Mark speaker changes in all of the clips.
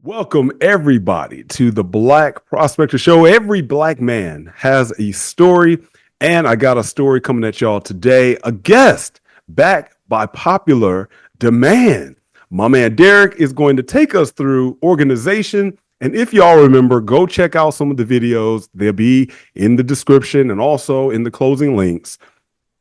Speaker 1: Welcome, everybody, to the Black Prospector Show. Every black man has a story, and I got a story coming at y'all today. A guest back by popular demand. My man Derek is going to take us through organization. And if y'all remember, go check out some of the videos. They'll be in the description and also in the closing links.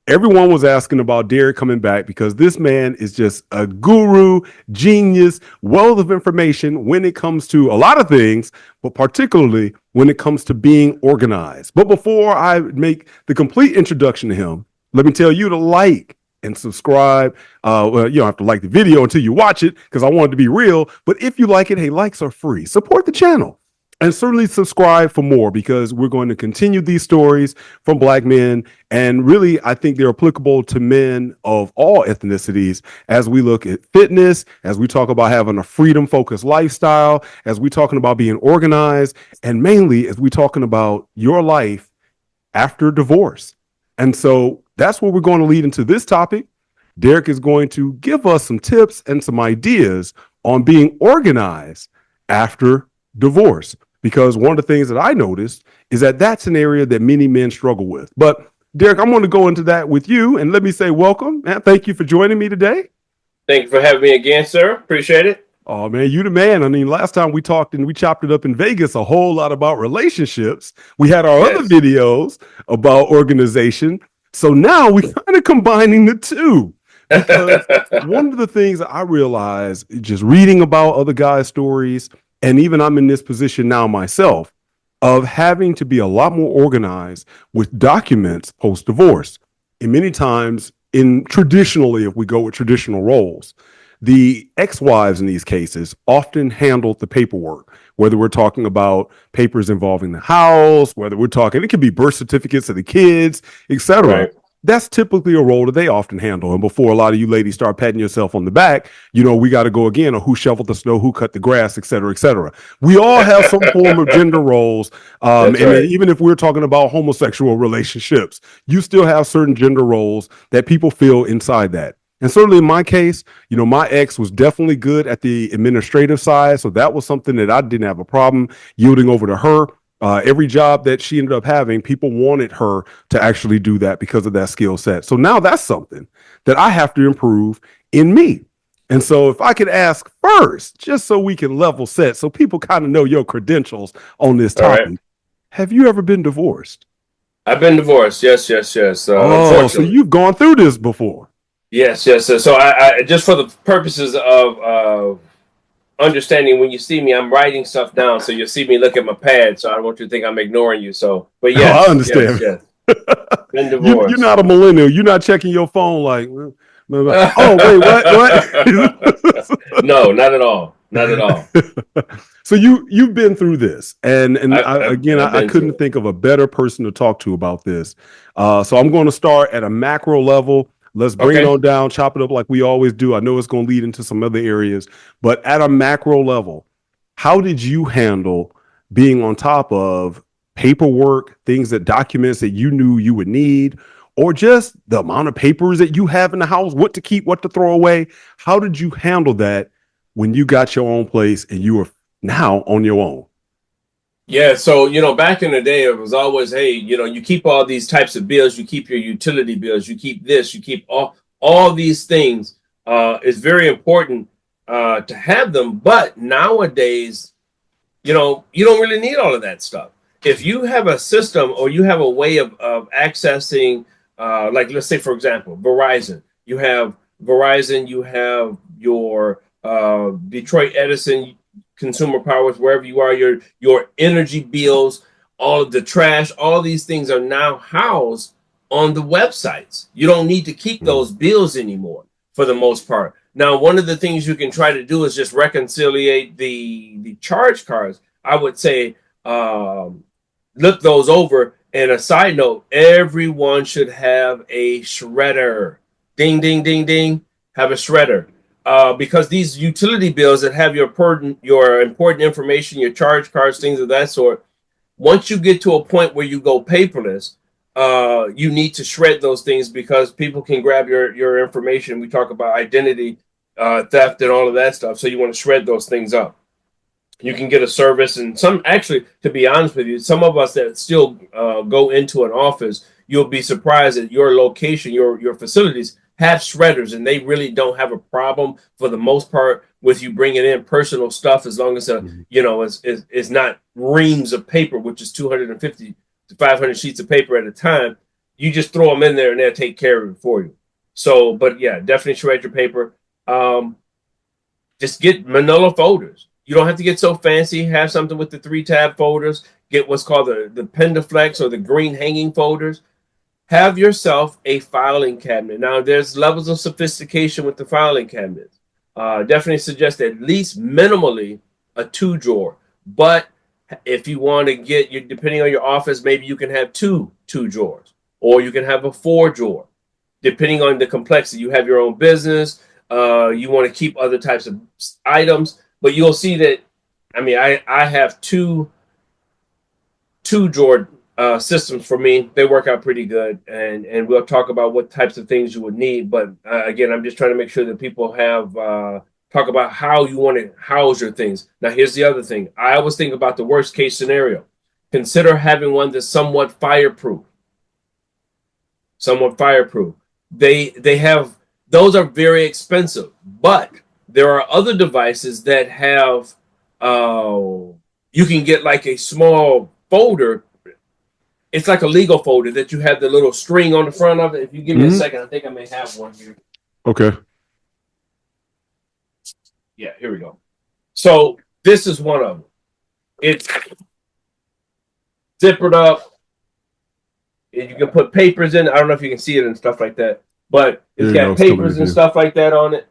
Speaker 1: Everyone was asking about Derek coming back because this man is just a guru, genius, wealth of information when it comes to a lot of things, but particularly when it comes to being organized. But before I make the complete introduction to him, let me tell you to like and subscribe. Well, you don't have to like the video until you watch it because I want it to be real. But if you like it, hey, likes are free. Support the channel. And certainly subscribe for more because we're going to continue these stories from black men. And really, I think they're applicable to men of all ethnicities as we look at fitness, as we talk about having a freedom focused lifestyle, as we're talking about being organized, and mainly as we're talking about your life after divorce. And so that's what we're going to lead into this topic. Derek is going to give us some tips and some ideas on being organized after divorce. Because one of the things that I noticed is that that's an area that many men struggle with. But Derek, I'm going to go into that with you and let me say welcome. Man, thank you for joining me today.
Speaker 2: Thank you for having me again, sir. Appreciate it.
Speaker 1: Oh, man, you the man. I mean, last time we talked and we chopped it up in Vegas a whole lot about relationships. We had our other videos about organization. So now we're kind of combining the two. Because one of the things that I realized just reading about other guys' stories, and even I'm in this position now myself of having to be a lot more organized with documents post-divorce. And many times traditionally, if we go with traditional roles, the ex-wives in these cases often handled the paperwork, whether we're talking about papers involving the house, whether we're talking, it could be birth certificates of the kids, etc. Right. That's typically a role that they often handle. And before a lot of you ladies start patting yourself on the back, we got to go again on who shoveled the snow, who cut the grass, et cetera, et cetera. We all have some form of gender roles. And right. Even if we're talking about homosexual relationships, you still have certain gender roles that people feel inside that. And certainly in my case, my ex was definitely good at the administrative side. So that was something that I didn't have a problem yielding over to her. Every job that she ended up having, people wanted her to actually do that because of that skill set. So now that's something that I have to improve in me. And so if I could ask first, just so we can level set, so people kind of know your credentials on this topic, right. Have you ever been divorced?
Speaker 2: I've been divorced. Yes.
Speaker 1: So you've gone through this before.
Speaker 2: Yes. So I just for the purposes of understanding, when you see me, I'm writing stuff down, so you'll see me look at my pad. So I don't want you to think I'm ignoring you. So, but yeah,
Speaker 1: I understand.
Speaker 2: Yes. Been divorced.
Speaker 1: You're not a millennial. You're not checking your phone like, oh wait,
Speaker 2: what? No, not at all. Not at all.
Speaker 1: So you've been through this, and I couldn't think of a better person to talk to about this. So I'm going to start at a macro level. Let's bring it on down, chop it up like we always do. I know it's going to lead into some other areas, but at a macro level, how did you handle being on top of paperwork, documents that you knew you would need, or just the amount of papers that you have in the house, what to keep, what to throw away? How did you handle that when you got your own place and you were now on your own?
Speaker 2: Yeah, so, back in the day, it was always, hey, you keep all these types of bills, you keep your utility bills, you keep this, you keep all these things. It's very important to have them. But nowadays, you don't really need all of that stuff. If you have a system or you have a way of accessing, like, let's say, for example, Verizon. You have Verizon, you have your Detroit Edison, Consumer Powers, wherever you are, your energy bills, all of the trash, all these things are now housed on the websites. You don't need to keep those bills anymore for the most part. Now, one of the things you can try to do is just reconciliate the charge cards. I would say look those over. And a side note, everyone should have a shredder. Ding, ding, ding, ding. Have a shredder. Because these utility bills that have your important information, your charge cards, things of that sort, once you get to a point where you go paperless, you need to shred those things because people can grab your information. We talk about identity theft and all of that stuff. So you want to shred those things up. You can get a service, and some actually, to be honest with you, some of us that still go into an office, you'll be surprised that your location, your facilities have shredders, and they really don't have a problem for the most part with you bringing in personal stuff, as long as
Speaker 1: Mhm.
Speaker 2: it's not reams of paper, which is 250 to 500 sheets of paper at a time. You just throw them in there, and they'll take care of it for you. So, but yeah, definitely shred your paper. Um, just get manila folders. You don't have to get so fancy. Have something with the 3-tab folders. Get what's called the Pendaflex or the green hanging folders. Have yourself a filing cabinet. Now, there's levels of sophistication with the filing cabinets. Definitely suggest at least minimally a 2-drawer. But if you want to get your, depending on your office, maybe you can have two drawers, or you can have a 4-drawer, depending on the complexity. You have your own business. You want to keep other types of items, but you'll see that. I mean, I have two drawer systems for me. They work out pretty good, and we'll talk about what types of things you would need. But again, I'm just trying to make sure that people have talk about how you want to house your things. Now, here's the other thing. I always think about the worst case scenario. Consider having one that's somewhat fireproof. Somewhat fireproof. They have, those are very expensive, but there are other devices that have you can get like a small folder. It's like a legal folder that you have the little string on the front of it. If you give me a second, I think I may have one here.
Speaker 1: Okay.
Speaker 2: Yeah, here we go. So this is one of them. It's zippered up. You can put papers in. I don't know if you can see it and stuff like that, but it's got papers and stuff like that on it.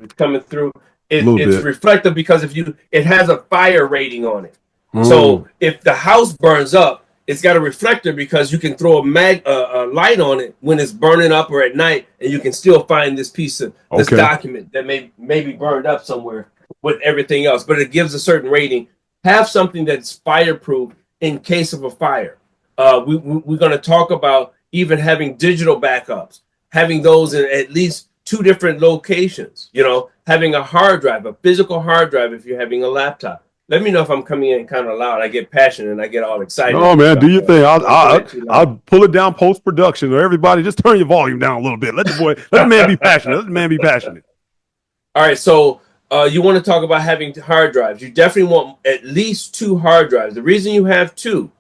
Speaker 2: It's coming through. It's reflective because it has a fire rating on it. So if the house burns up, it's got a reflector because you can throw a light on it when it's burning up or at night, and you can still find this piece of this document that may be burned up somewhere with everything else. But it gives a certain rating. Have something that's fireproof in case of a fire. We're going to talk about even having digital backups, having those in at least 2 different locations. Having a hard drive, a physical hard drive if you're having a laptop. Let me know if I'm coming in kind of loud. I get passionate and I get all excited.
Speaker 1: Oh man, do your thing. I'll pull it down post production. Or everybody, just turn your volume down a little bit. Let the man be passionate. Let the man be passionate.
Speaker 2: All right, so you want to talk about having hard drives. You definitely want at least 2 hard drives. The reason you have 2,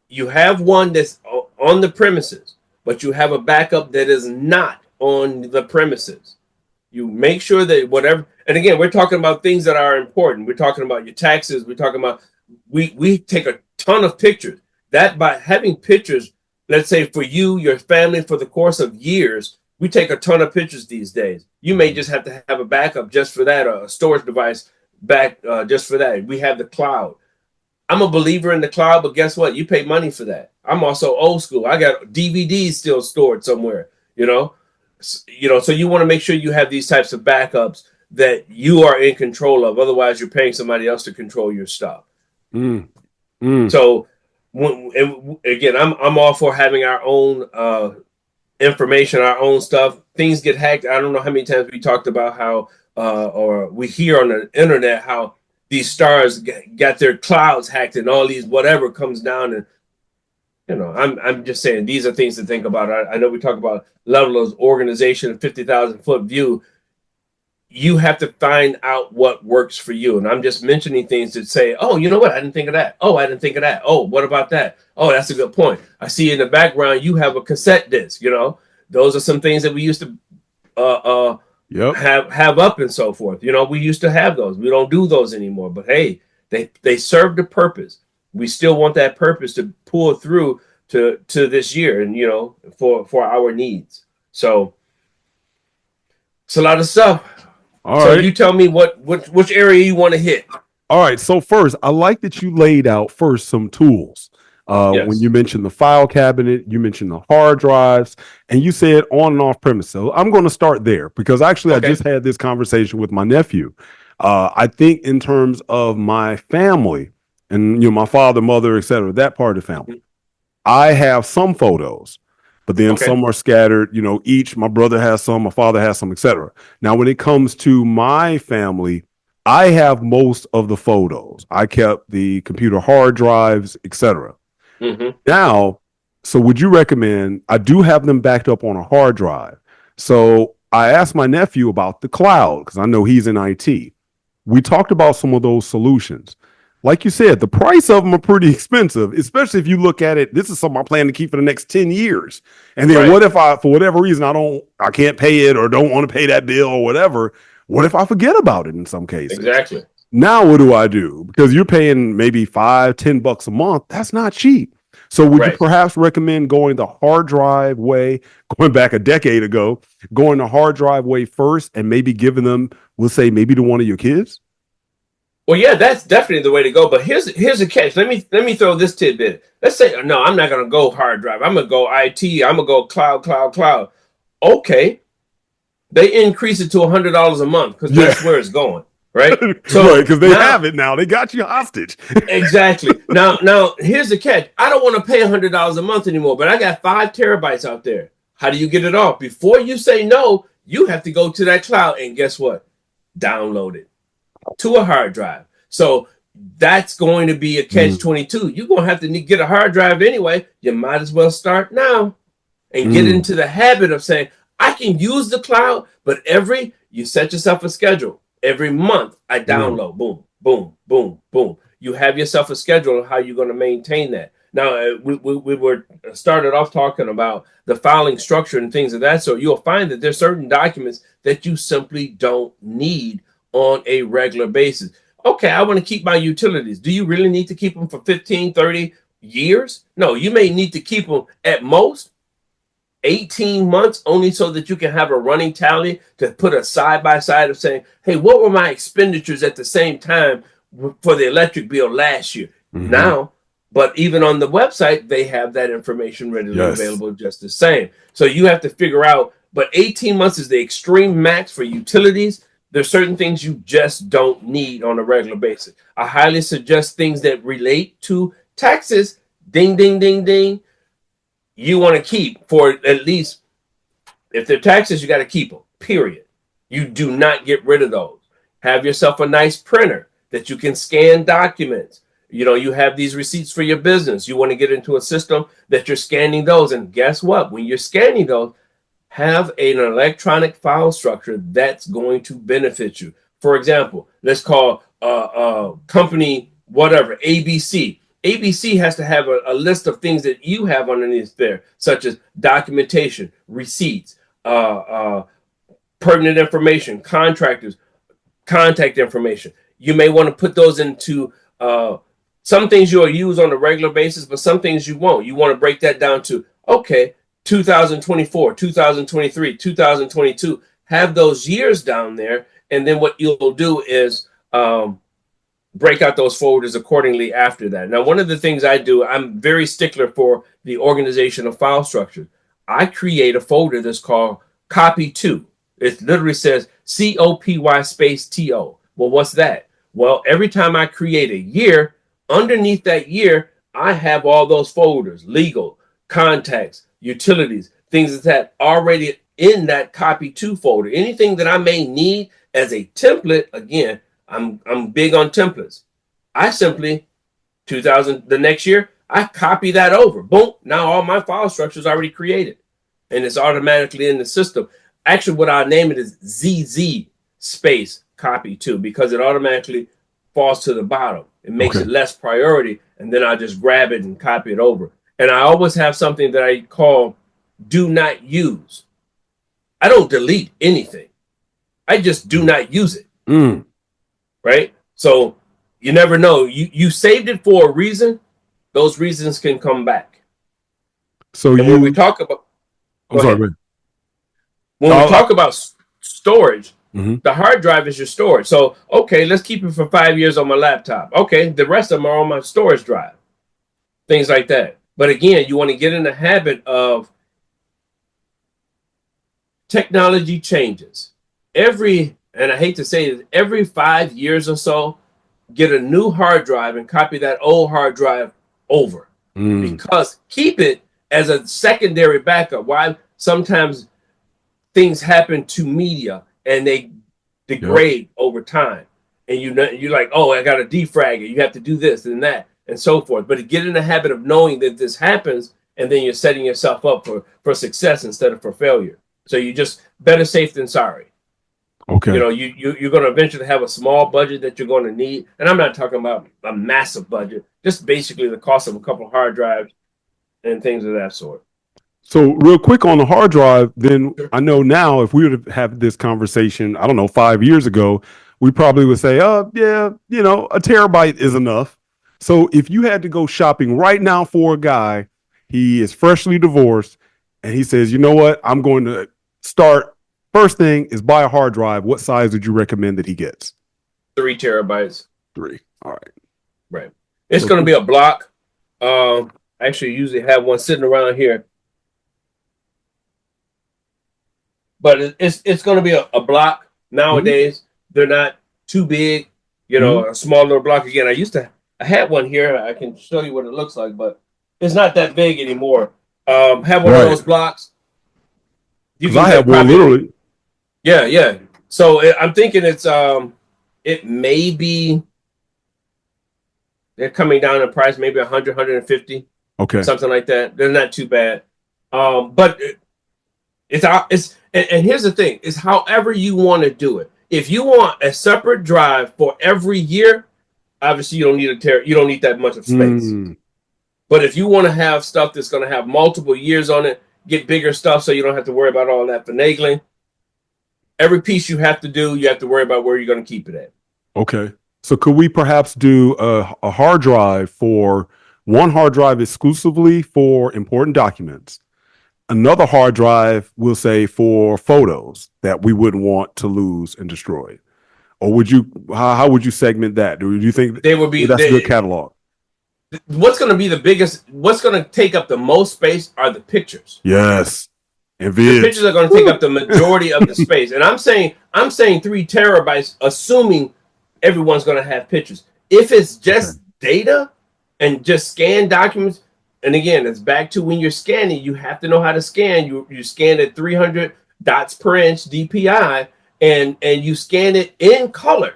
Speaker 2: you have one that's on the premises, but you have a backup that is not on the premises. You make sure that whatever, and again, we're talking about things that are important. We're talking about your taxes. We're talking about, we take a ton of pictures. That by having pictures, let's say for you, your family, for the course of years, we take a ton of pictures these days. You may just have to have a backup just for that, or a storage device back just for that. We have the cloud. I'm a believer in the cloud, but guess what? You pay money for that. I'm also old school. I got DVDs still stored somewhere, so you want to make sure you have these types of backups that you are in control of. Otherwise, you're paying somebody else to control your stuff. So, again, I'm all for having our own information, our own stuff. Things get hacked. I don't know how many times we talked about how, or we hear on the internet how these stars got their clouds hacked and all these whatever comes down. And I'm just saying these are things to think about. I know we talk about level of organization, 50,000 foot view. You have to find out what works for you. And I'm just mentioning things that say, oh, you know what? I didn't think of that. Oh, I didn't think of that. Oh, what about that? Oh, that's a good point. I see in the background you have a cassette disc. Those are some things that we used to have up and so forth. We used to have those. We don't do those anymore. But hey, they serve the purpose. We still want that purpose to pull through to this year, and for our needs. So it's a lot of stuff. All right. You tell me which area you want to hit.
Speaker 1: All right. So first, I like that you laid out first some tools. Yes. When you mentioned the file cabinet, you mentioned the hard drives, and you said on and off premise. So I'm going to start there because actually I just had this conversation with my nephew. I think in terms of my family and my father, mother, etc., that part of the family, I have some photos, but then some are scattered. My brother has some, my father has some, etc. Now, when it comes to my family, I have most of the photos. I kept the computer hard drives, etc.
Speaker 2: Mm-hmm.
Speaker 1: Now, so would you recommend? I do have them backed up on a hard drive. So I asked my nephew about the cloud because I know he's in IT. We talked about some of those solutions. Like you said, the price of them are pretty expensive, especially if you look at it. This is something I plan to keep for the next 10 years. And then
Speaker 2: Right.
Speaker 1: what if I, for whatever reason, I can't pay it or don't want to pay that bill or whatever? What if I forget about it in some cases?
Speaker 2: Exactly.
Speaker 1: Now what do I do? Because you're paying maybe $5, $10 a month. That's not cheap. So would you
Speaker 2: Right.
Speaker 1: perhaps recommend going the hard drive way, going back a decade ago, going the hard drive way first and maybe giving them, we'll say maybe to one of your kids?
Speaker 2: Well, yeah, that's definitely the way to go. But here's a catch. Let me throw this tidbit. Let's say no, I'm not gonna go hard drive. I'm gonna go IT. I'm gonna go cloud. Okay, they increase it to $100 a month because
Speaker 1: Yeah.
Speaker 2: that's where it's going, right? So
Speaker 1: Right, because they
Speaker 2: now,
Speaker 1: have it now. They got you hostage.
Speaker 2: exactly. Now here's the catch. I don't want to pay $100 a month anymore, but I got 5 terabytes out there. How do you get it off? Before you say no, you have to go to that cloud and guess what? Download it to a hard drive. So that's going to be a catch 22. You're going to have to get a hard drive anyway. You might as well start now and get into the habit of saying, I can use the cloud, but you set yourself a schedule. Every month I download, boom, boom, boom, boom. You have yourself a schedule of how you're going to maintain that. Now, we were started off talking about the filing structure and things of that. So you'll find that there's certain documents that you simply don't need on a regular basis. Okay, I want to keep my utilities. Do you really need to keep them for 15, 30 years? No, you may need to keep them at most 18 months only so that you can have a running tally to put a side by side of saying, hey, what were my expenditures at the same time for the electric bill last year?
Speaker 1: Mm-hmm.
Speaker 2: Now, but even on the website, they have that information readily available just the same. So you have to figure out, but 18 months is the extreme max for utilities. There's certain things you just don't need on a regular basis. I highly suggest things that relate to taxes. Ding, ding, ding, ding. You want to keep for at least, if they're taxes, you got to keep them, period. You do not get rid of those. Have yourself a nice printer that you can scan documents. You have these receipts for your business. You want to get into a system that you're scanning those. And guess what? When you're scanning those, have an electronic file structure that's going to benefit you. For example, let's call company whatever, ABC. ABC has to have a list of things that you have underneath there, such as documentation, receipts, pertinent information, contractors, contact information. You may want to put those into some things you'll use on a regular basis, but some things you won't. You want to break that down to, okay, 2024, 2023, 2022, have those years down there. And then what you'll do is break out those folders accordingly after that. Now, one of the things I do, I'm very stickler for the organization of file structure. I create a folder that's called copy to. It literally says COPY space TO. Well, what's that? Well, every time I create a year, underneath that year, I have all those folders, legal, contacts, utilities, things like that already in that copy to folder. Anything that I may need as a template, again, I'm big on templates. I simply, the next year, I copy that over. Boom, now all my file structure is already created. And it's automatically in the system. Actually, what I name it is ZZ space copy to, because it automatically falls to the bottom. It makes it less priority, and then I just grab it and copy it over. And I always have something that I call do not use. I don't delete anything. I just do not use it. Right? So you never know. You saved it for a reason. Those reasons can come back.
Speaker 1: So
Speaker 2: when we talk about, when we talk about storage, the hard drive is your storage. So, okay, let's keep it for 5 years on my laptop. Okay, the rest of them are on my storage drive. Things like that. But again, you want to get in the habit of technology changes. And I hate to say it, every 5 years or so, get a new hard drive and copy that old hard drive over. Because keep it as a secondary backup. Why? Sometimes things happen to media and they degrade over time. and you're like, oh, I got to defrag it. You have to do this and that and so forth. But to get in the habit of knowing that this happens, and then you're setting yourself up for success instead of for failure. So you just better safe than sorry.
Speaker 1: Okay.
Speaker 2: You know, you're going to eventually have a small budget that you're going to need. And I'm not talking about a massive budget, just basically the cost of a couple of hard drives and things of that sort.
Speaker 1: So real quick on the hard drive, then I know now if we would have this conversation, I don't know, 5 years ago, we probably would say, oh, yeah, you know, a terabyte is enough. So if you had to go shopping right now for a guy, he is freshly divorced, and he says, you know what, I'm going to start. First thing is buy a hard drive. What size would you recommend that he gets?
Speaker 2: 3 terabytes.
Speaker 1: 3. All right.
Speaker 2: Right. It's going to be a block. Actually, usually have one sitting around here. But it's going to be a block nowadays. Mm-hmm. They're not too big, you know, a small little block. Again, I had one here. I can show you what it looks like, but it's not that big anymore. Have one of those blocks.
Speaker 1: Because I have one literally.
Speaker 2: Yeah. So I'm thinking it may be, they're coming down in price, maybe 100, 150.
Speaker 1: Okay.
Speaker 2: Something like that. They're not too bad. But and here's the thing, is however you want to do it. If you want a separate drive for every year, obviously you don't need that much of space. But if you want to have stuff that's going to have multiple years on it, get bigger stuff so you don't have to worry about all that finagling. Every piece you have to worry about where you're going to keep it at.
Speaker 1: Okay. So could we perhaps do a hard drive for one hard drive exclusively for important documents? Another hard drive, we'll say, for photos that we wouldn't want to lose and destroy. Or would you, how would you segment that? Do you think
Speaker 2: they would be
Speaker 1: that's a good catalog?
Speaker 2: What's going to be what's going to take up the most space are the pictures.
Speaker 1: Yes. And
Speaker 2: the pictures are going to take up the majority of the space. And I'm saying 3 terabytes, assuming everyone's going to have pictures. If it's just data and just scan documents, and again, it's back to when you're scanning, you have to know how to scan. You scan at 300 dots per inch DPI, and you scan it in color.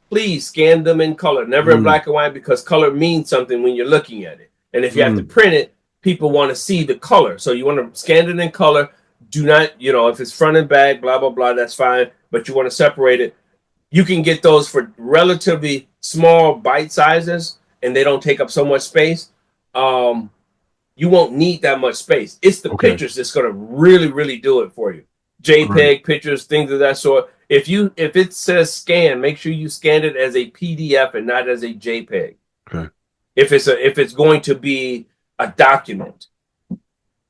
Speaker 2: Please scan them in color, never in black and white, because color means something when you're looking at it. And if you have to print it, people want to see the color. So you want to scan it in color. Do not, if it's front and back, blah, blah, blah, that's fine. But you want to separate it. You can get those for relatively small bite sizes, and they don't take up so much space. You won't need that much space. It's the pictures that's going to really, really do it for you. JPEG pictures, things of that sort. If it says scan, make sure you scan it as a PDF and not as a JPEG.
Speaker 1: Okay.
Speaker 2: If it's going to be a document.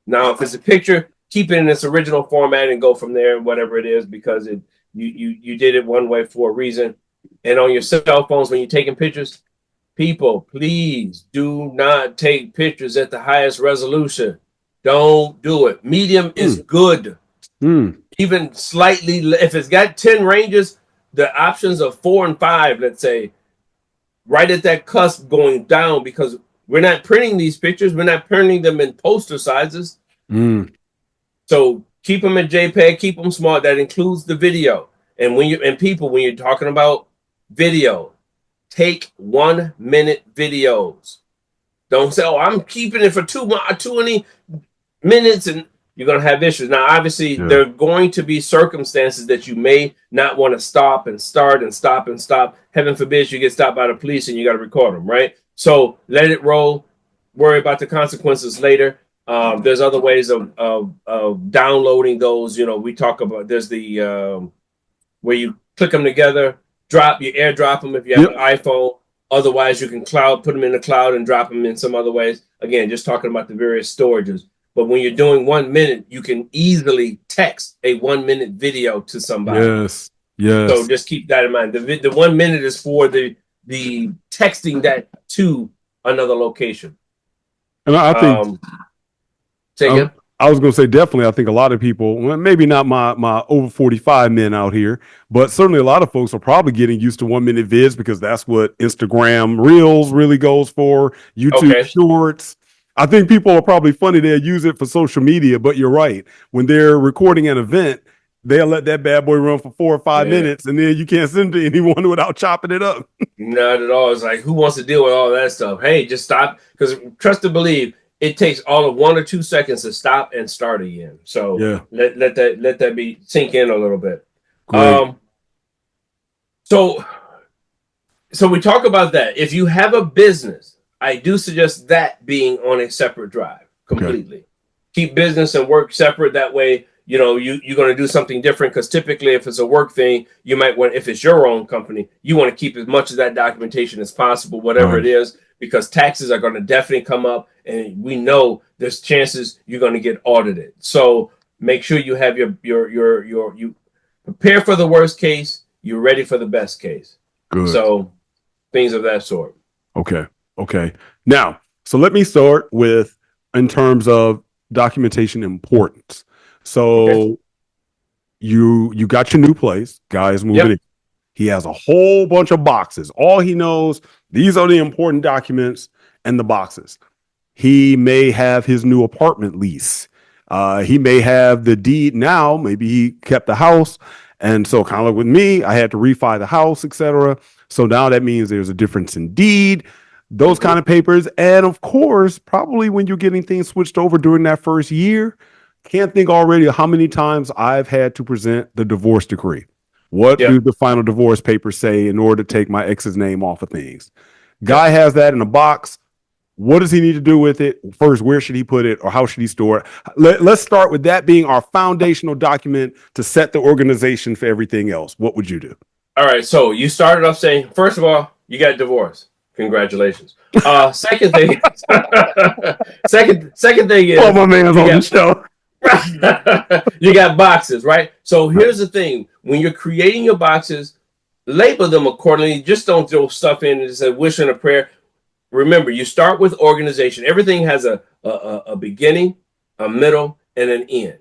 Speaker 2: Now, if it's a picture, keep it in its original format and go from there, whatever it is, because you did it one way for a reason. And on your cell phones, when you're taking pictures, people, please do not take pictures at the highest resolution. Don't do it. Medium is good. Even slightly, if it's got 10 ranges, the options of 4 and 5, let's say, right at that cusp going down, because we're not printing these pictures. We're not printing them in poster sizes. So keep them in JPEG, keep them small. That includes the video. And when you're talking about video, take 1 minute videos. Don't say, oh, I'm keeping it for 20 minutes and you're going to have issues. Now, obviously, there are going to be circumstances that you may not want to stop and start and stop and stop. Heaven forbid you get stopped by the police and you got to record them, right? So let it roll. Worry about the consequences later. There's other ways of downloading those. We talk about, there's the where you click them together, airdrop them if you have an iPhone. Otherwise, you can put them in the cloud and drop them in some other ways. Again, just talking about the various storages. But when you're doing 1 minute, you can easily text a 1 minute video to somebody.
Speaker 1: Yes.
Speaker 2: So just keep that in mind. The 1 minute is for the texting that to another location.
Speaker 1: And I think I was going to say, definitely, I think a lot of people, well, maybe not my over 45 men out here, but certainly a lot of folks are probably getting used to 1 minute vids because that's what Instagram Reels really goes for, YouTube Shorts. I think people are probably funny. They'll use it for social media, but you're right. When they're recording an event, they'll let that bad boy run for 4 or 5 minutes, and then you can't send it to anyone without chopping it up.
Speaker 2: Not at all. It's like, who wants to deal with all that stuff? Hey, just stop. Because trust and believe, it takes all of 1 or 2 seconds to stop and start again. So
Speaker 1: Yeah,
Speaker 2: let that be sink in a little bit.
Speaker 1: great.
Speaker 2: So we talk about that. If you have a business, I do suggest that being on a separate drive completely.
Speaker 1: Okay.
Speaker 2: Keep business and work separate. That way, you're going to do something different, because typically if it's a work thing, you might want, if it's your own company, you want to keep as much of that documentation as possible, whatever it is, because taxes are going to definitely come up, and we know there's chances you're going to get audited. So make sure you have your you prepare for the worst case, you're ready for the best case.
Speaker 1: Good.
Speaker 2: So things of that sort.
Speaker 1: Okay. Now, so let me start with, in terms of documentation importance. So you got your new place, guys moving in. He has a whole bunch of boxes. All he knows, these are the important documents and the boxes. He may have his new apartment lease. He may have the deed now. Maybe he kept the house. And so kind of like with me, I had to refi the house, etc. So now that means there's a difference in deed, those kind of papers. And of course, probably when you're getting things switched over during that first year, can't think already of how many times I've had to present the divorce decree. What do the final divorce papers say in order to take my ex's name off of things? Guy has that in a box. What does he need to do with it? First, where should he put it, or how should he store it? Let's start with that being our foundational document to set the organization for everything else. What would you do?
Speaker 2: All right. So you started off saying, first of all, you got divorced. Congratulations. Second thing, second thing is,
Speaker 1: oh, my man's on the show.
Speaker 2: You got boxes, right? So here's the thing: when you're creating your boxes, label them accordingly. Just don't throw stuff in and just say wish and a prayer. Remember, you start with organization. Everything has a beginning, a middle, and an end.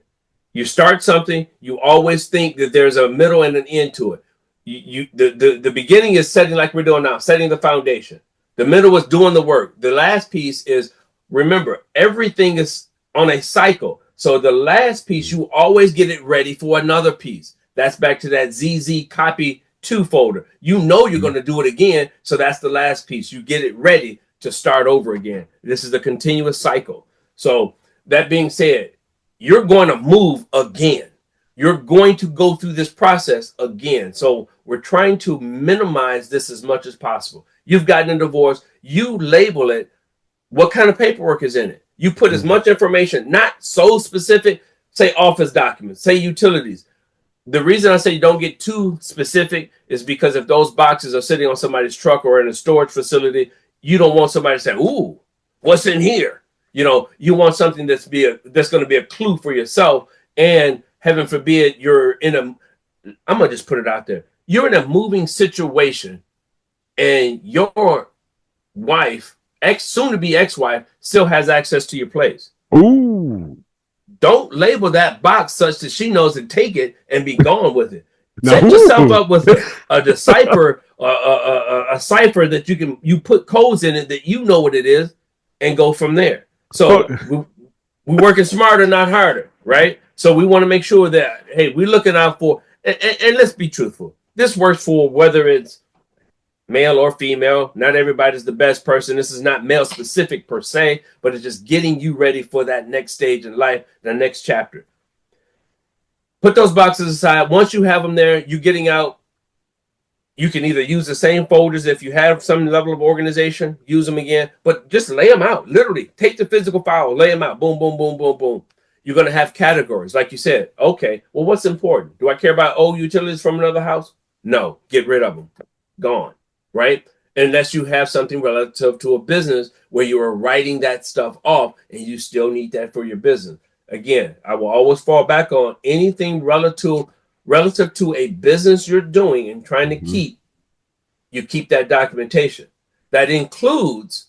Speaker 2: You start something, you always think that there's a middle and an end to it. The beginning is setting, like we're doing now, setting the foundation. The middle is doing the work. The last piece is, remember, everything is on a cycle. So the last piece, you always get it ready for another piece. That's back to that ZZ copy 2 folder. You know you're going to do it again. So that's the last piece. You get it ready to start over again. This is the continuous cycle. So that being said, you're going to move again. You're going to go through this process again. So we're trying to minimize this as much as possible. You've gotten a divorce. You label it. What kind of paperwork is in it? You put as much information, not so specific, say office documents, say utilities. The reason I say don't get too specific is because if those boxes are sitting on somebody's truck or in a storage facility, you don't want somebody to say, ooh, what's in here? You want something that's going to be a clue for yourself. And heaven forbid, I'm going to just put it out there. You're in a moving situation and your wife, soon to be ex-wife, still has access to your place.
Speaker 1: Ooh.
Speaker 2: Don't label that box such that she knows to take it and be gone with it. Set yourself up with a decipher, a cipher that you put codes in it that you know what it is, and go from there. So we're working smarter, not harder, right? So we want to make sure that, hey, we're looking out for, and let's be truthful. This works for whether it's male or female. Not everybody's the best person. This is not male specific per se, but it's just getting you ready for that next stage in life, the next chapter. Put those boxes aside. Once you have them there, you're getting out. You can either use the same folders if you have some level of organization, use them again, but just lay them out. Literally, take the physical file, lay them out. Boom, boom, boom, boom, boom. You're going to have categories. Like you said, okay, well, what's important? Do I care about old utilities from another house? No, get rid of them. Gone. Right? Unless you have something relative to a business where you are writing that stuff off and you still need that for your business. Again, I will always fall back on anything relative to a business you're doing and trying to keep, you keep that documentation. That includes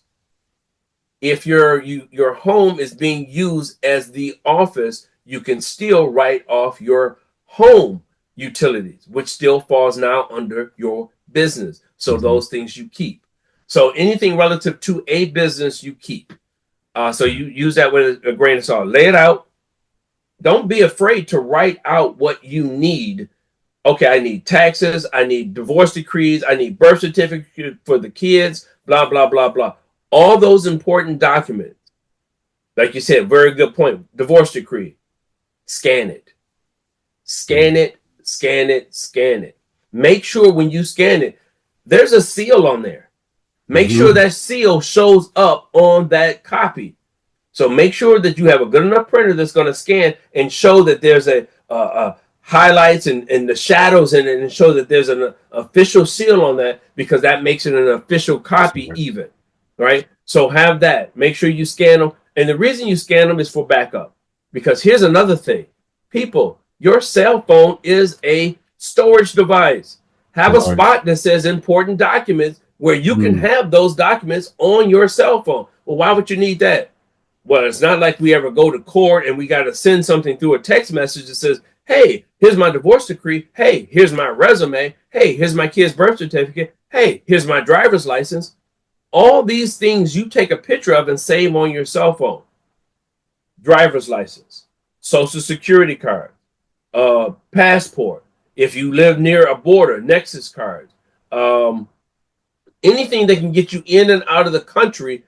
Speaker 2: if your home is being used as the office, you can still write off your home utilities, which still falls now under your business. So those things you keep. So anything relative to a business you keep. So you use that with a grain of salt. Lay it out. don't be afraid to write out what you need. Okay, I need taxes, I need divorce decrees, I need birth certificate for the kids, blah, blah, blah, blah. All those important documents. Like you said, very good point. Divorce decree. Scan it. Scan it, scan it, scan it. Make sure when you scan it, there's a seal on there. Make sure that seal shows up on that copy. So make sure that you have a good enough printer that's going to scan and show that there's a highlights and the shadows in it, and show that there's an official seal on that, because that makes it an official copy even, right? So have that. Make sure you scan them. And the reason you scan them is for backup. Because here's another thing. People, your cell phone is a storage device. Have a spot that says important documents where you can have those documents on your cell phone. Well, why would you need that? Well, it's not like we ever go to court and we got to send something through a text message that says, hey, here's my divorce decree. Hey, here's my resume. Hey, here's my kid's birth certificate. Hey, here's my driver's license. All these things you take a picture of and save on your cell phone. Driver's license, social security card, passport. If you live near a border, Nexus cards, anything that can get you in and out of the country.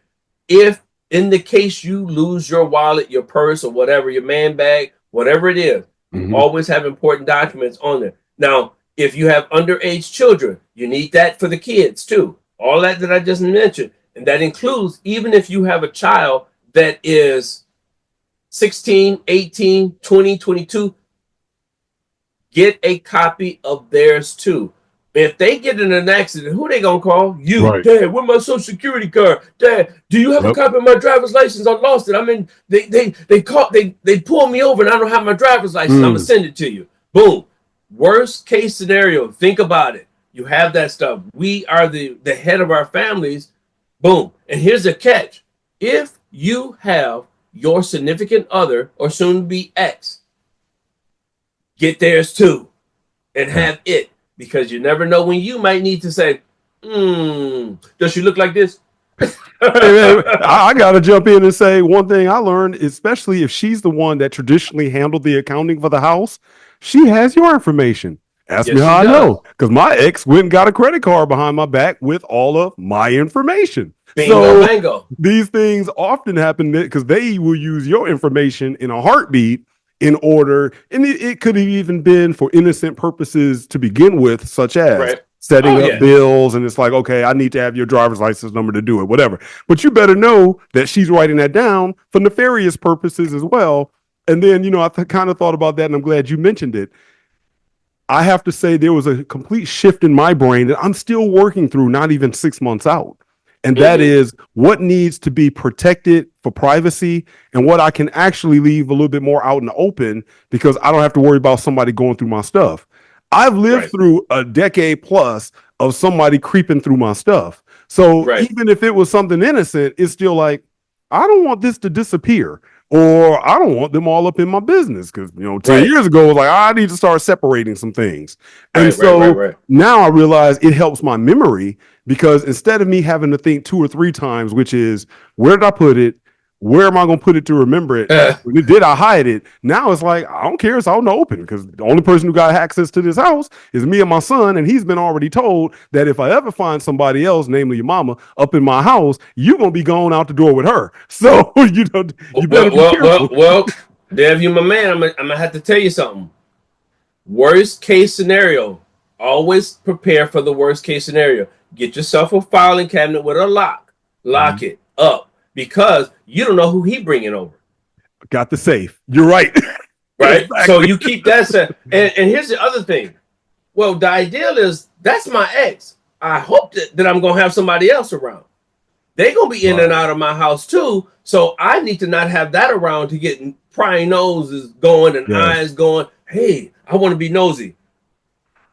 Speaker 2: If in the case you lose your wallet, your purse, or whatever, your man bag, whatever it is, always have important documents on there. Now, if you have underage children, you need that for the kids too. All that I just mentioned. And that includes even if you have a child that is 16, 18, 20, 22, get a copy of theirs too. If they get in an accident, who they gonna call? You. Right. Dad, where's my social security card? Dad, do you have a copy of my driver's license? I lost it. I mean, they pulled me over and I don't have my driver's license. I'm gonna send it to you. Boom. Worst case scenario, think about it. You have that stuff. We are the head of our families. Boom. And here's the catch. If you have your significant other or soon to be ex, get theirs too and have it, because you never know when you might need to say, does she look like this?
Speaker 1: Hey, man, I got to jump in and say one thing I learned, especially if she's the one that traditionally handled the accounting for the house, she has your information. Ask me how I know, because my ex went and got a credit card behind my back with all of my information.
Speaker 2: Bingo, bingo.
Speaker 1: These things often happen because they will use your information in a heartbeat in order, and it could have even been for innocent purposes to begin with, such as setting up bills. And it's like, okay, I need to have your driver's license number to do it, whatever. But you better know that she's writing that down for nefarious purposes as well. And then, I kind of thought about that, and I'm glad you mentioned it. I have to say there was a complete shift in my brain that I'm still working through, not even 6 months out. And that is what needs to be protected for privacy and what I can actually leave a little bit more out in the open, because I don't have to worry about somebody going through my stuff. I've lived through a decade plus of somebody creeping through my stuff. So even if it was something innocent, it's still like, I don't want this to disappear. Or I don't want them all up in my business, because 10 years ago, it was like, I need to start separating some things. And now I realize it helps my memory, because instead of me having to think 2 or 3 times, which is, where did I put it? Where am I going to put it to remember it? Did I hide it? Now it's like, I don't care. It's out in the open, because the only person who got access to this house is me and my son. And he's been already told that if I ever find somebody else, namely your mama, up in my house, you're going to be going out the door with her. So, you better be careful.
Speaker 2: Well, Dev, you my man. I'm going to have to tell you something. Worst case scenario, always prepare for the worst case scenario. Get yourself a filing cabinet with a lock. Lock it up. Because you don't know who he bringing over.
Speaker 1: Got the safe. You're right.
Speaker 2: Right? Exactly. So you keep that set. And here's the other thing. Well, the ideal is, that's my ex. I hope that I'm going to have somebody else around. They're going to be in and out of my house too. So I need to not have that around to get prying noses going and eyes going. Hey, I want to be nosy.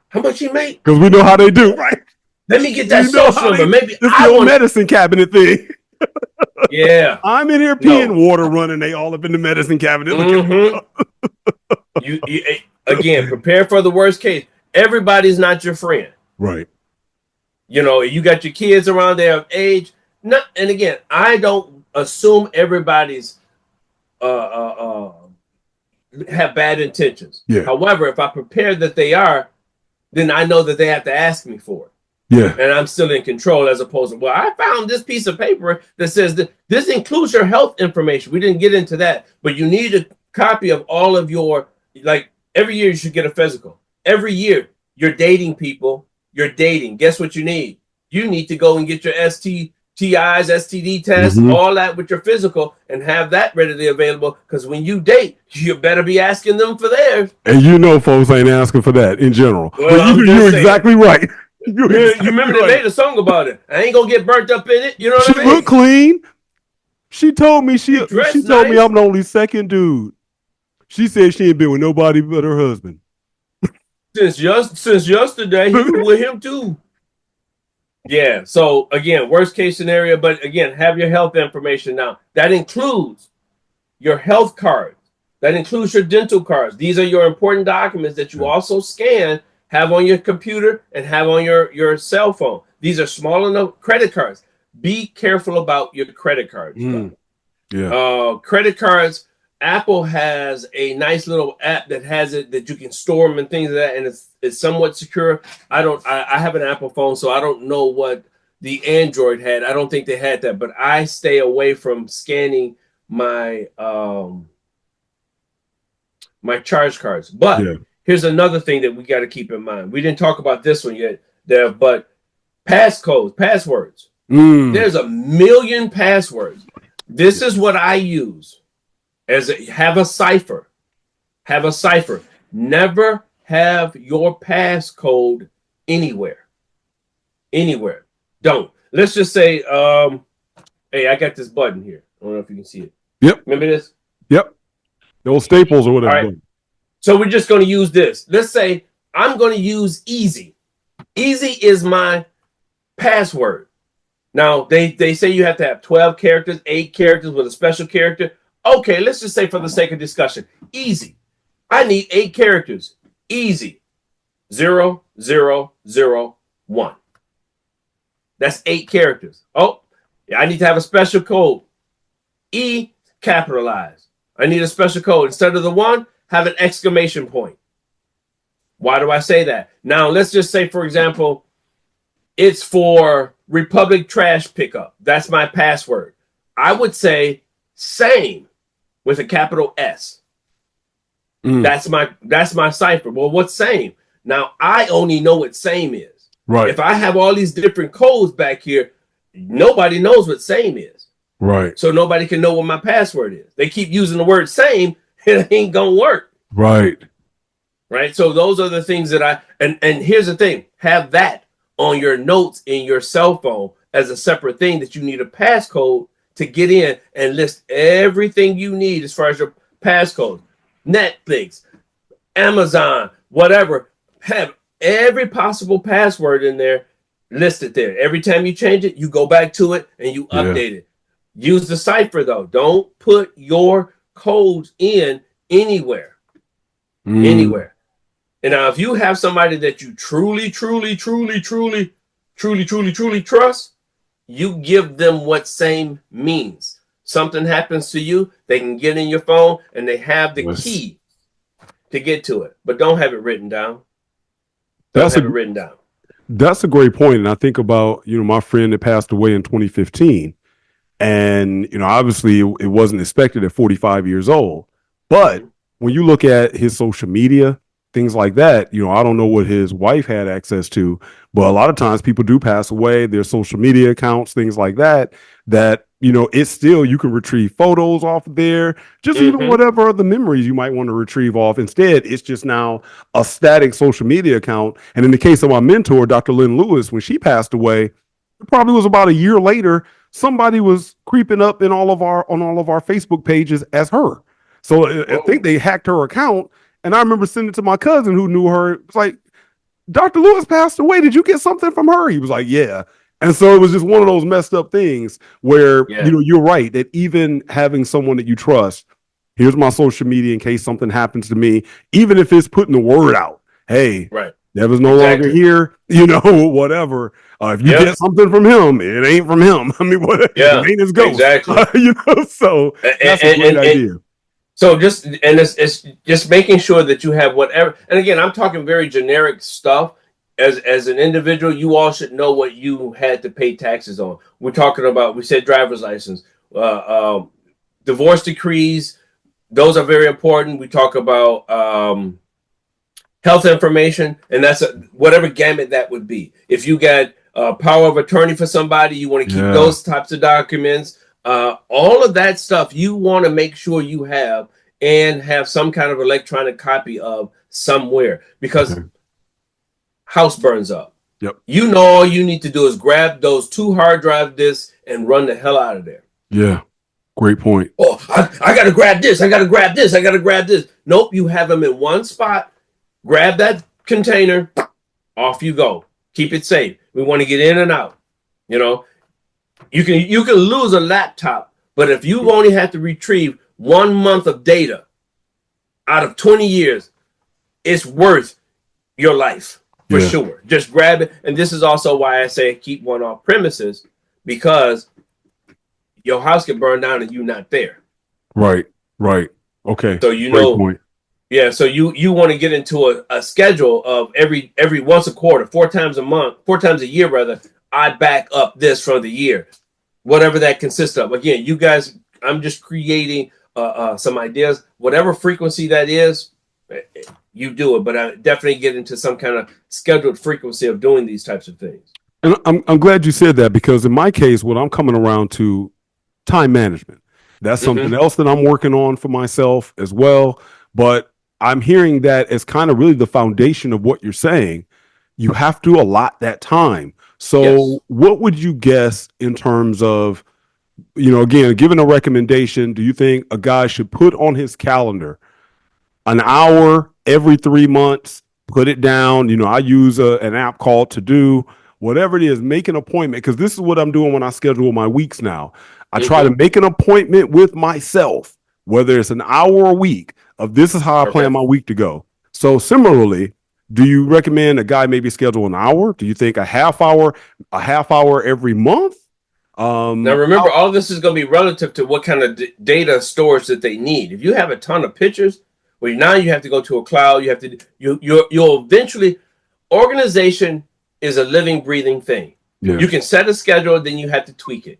Speaker 2: How much he make?
Speaker 1: Because we know how they do, right?
Speaker 2: Let me get that social number. Maybe
Speaker 1: it's the old medicine cabinet thing.
Speaker 2: Yeah,
Speaker 1: I'm in here peeing, water running. They all up in the medicine cabinet.
Speaker 2: You again, prepare for the worst case. Everybody's not your friend,
Speaker 1: right?
Speaker 2: You got your kids around there of age. And again, I don't assume everybody's have bad intentions.
Speaker 1: Yeah.
Speaker 2: However, if I prepare that they are, then I know that they have to ask me for it.
Speaker 1: Yeah.
Speaker 2: And I'm still in control, as opposed to, well, I found this piece of paper that says that this includes your health information. We didn't get into that, but you need a copy of all of your, like, every year you should get a physical. Every year you're dating people, you're dating. Guess what you need? You need to go and get your STIs, STD tests, all that with your physical, and have that readily available. Because when you date, you better be asking them for theirs.
Speaker 1: And you know, folks ain't asking for that in general.
Speaker 2: Well,
Speaker 1: but you're exactly right.
Speaker 2: You remember they made a song about it. I ain't gonna get burnt up in it. You know what I mean?
Speaker 1: She look clean. She told me she told
Speaker 2: nice.
Speaker 1: me I'm the only second dude. She said she ain't been with nobody but her husband.
Speaker 2: Since yesterday, he was with him too. Yeah. So again, worst case scenario, but again, have your health information now. That includes your health card. That includes your dental cards. These are your important documents that you also scan, have on your computer, and have on your cell phone. These are small enough. Credit cards. Be careful about your credit cards. Credit cards. Apple has a nice little app that has it that you can store them and things like that, and it's somewhat secure. I have an Apple phone, so I don't know what the Android had. I don't think they had that, but I stay away from scanning my my charge cards. But here's another thing that we got to keep in mind. We didn't talk about this one yet, Dev, but passwords. There's a million passwords. This is what I use. Have a cipher. Never have your passcode anywhere. Don't. Let's just say, hey, I got this button here. I don't know if you can see it.
Speaker 1: Yep.
Speaker 2: Remember this?
Speaker 1: Yep. Those staples or whatever.
Speaker 2: All right. So we're just going to use this. Let's say I'm going to use Easy. Easy is my password. Now, they say you have to have 12 characters, 8 characters with a special character. Okay, let's just say for the sake of discussion, Easy. I need 8 characters. Easy. 0, 0, 0, 1. That's 8 characters. Oh, yeah, I need to have a special code. E capitalized. I need a special code. Instead of the 1, have an exclamation point. Why do I say that? Now, let's just say, for example, it's for Republic Trash Pickup. That's my password. I would say same with a capital S. That's my cipher. Well, what's same? Now, I only know what same is.
Speaker 1: Right.
Speaker 2: If I have all these different codes back here, nobody knows what same is.
Speaker 1: Right.
Speaker 2: So nobody can know what my password is. They keep using the word same, it ain't gonna work.
Speaker 1: Right.
Speaker 2: Right. So those are the things that and here's the thing, have that on your notes in your cell phone as a separate thing that you need a passcode to get in and list everything you need as far as your passcode. Netflix, Amazon, whatever. Have every possible password in there listed there. Every time you change it, you go back to it and you update it. Use the cipher though. Don't put your codes in anywhere. Anywhere. And now if you have somebody that you truly trust, you give them what same means. Something happens to you, they can get in your phone and they have the key to get to it. But don't have it written down. That's
Speaker 1: a great point. And I think about, my friend that passed away in 2015. And, obviously it wasn't expected at 45 years old. But when you look at his social media, things like that, I don't know what his wife had access to, but a lot of times people do pass away, their social media accounts, things like that, it's still, you can retrieve photos off of there, just even whatever other memories you might want to retrieve off. Instead, it's just now a static social media account. And in the case of my mentor, Dr. Lynn Lewis, when she passed away, it probably was about a year later, somebody was creeping up on all of our Facebook pages as her. So I think they hacked her account. And I remember sending it to my cousin who knew her. It's like, Dr. Lewis passed away. Did you get something from her? He was like, yeah. And so it was just one of those messed up things where, you're right, that even having someone that you trust, here's my social media in case something happens to me, even if it's putting the word out, hey, Devin's no longer here, whatever. If you get something from him, it ain't from him. I mean, it ain't his ghost.
Speaker 2: Exactly.
Speaker 1: So that's a great idea.
Speaker 2: So it's just making sure that you have whatever. And again, I'm talking very generic stuff. As an individual, you all should know what you had to pay taxes on. We're talking about, we said driver's license, divorce decrees. Those are very important. We talk about health information, and that's whatever gamut that would be. If you got power of attorney for somebody, you want to keep those types of documents. All of that stuff you want to make sure you have and have some kind of electronic copy of somewhere, because house burns up.
Speaker 1: Yep.
Speaker 2: You know, all you need to do is grab those 2 hard drive disks and run the hell out of there.
Speaker 1: Yeah. Great point.
Speaker 2: Oh, I got to grab this. I got to grab this. I got to grab this. Nope. You have them in one spot. Grab that container. Off you go. Keep it safe. We want to get in and out. You know, you can lose a laptop, but if you only have to retrieve 1 month of data out of 20 years, it's worth your life for sure. Just grab it. And this is also why I say keep one off premises, because your house can burn down and you're not there.
Speaker 1: Right. Okay.
Speaker 2: So you
Speaker 1: Great
Speaker 2: know,
Speaker 1: point.
Speaker 2: yeah. So you want to get into a schedule of every once a quarter, 4 times a year rather. I back up this for the year, whatever that consists of. Again, you guys, I'm just creating some ideas. Whatever frequency that is, you do it. But I definitely get into some kind of scheduled frequency of doing these types of things.
Speaker 1: And I'm glad you said that, because in my case, what I'm coming around to, time management. That's something else that I'm working on for myself as well. But I'm hearing that as kind of really the foundation of what you're saying. You have to allot that time. So what would you guess in terms of, again, given a recommendation, do you think a guy should put on his calendar an hour every 3 months, put it down? I use an app called To Do, whatever it is, make an appointment, because this is what I'm doing when I schedule my weeks now. I try to make an appointment with myself, whether it's an hour a week, of this is how I plan my week to go. So similarly, do you recommend a guy maybe schedule an hour? Do you think a half hour every month?
Speaker 2: Now remember, all of this is going to be relative to what kind of data storage that they need. If you have a ton of pictures, well, now you have to go to a cloud. You have to you'll eventually. Organization is a living, breathing thing. Yeah. You can set a schedule, then you have to tweak it.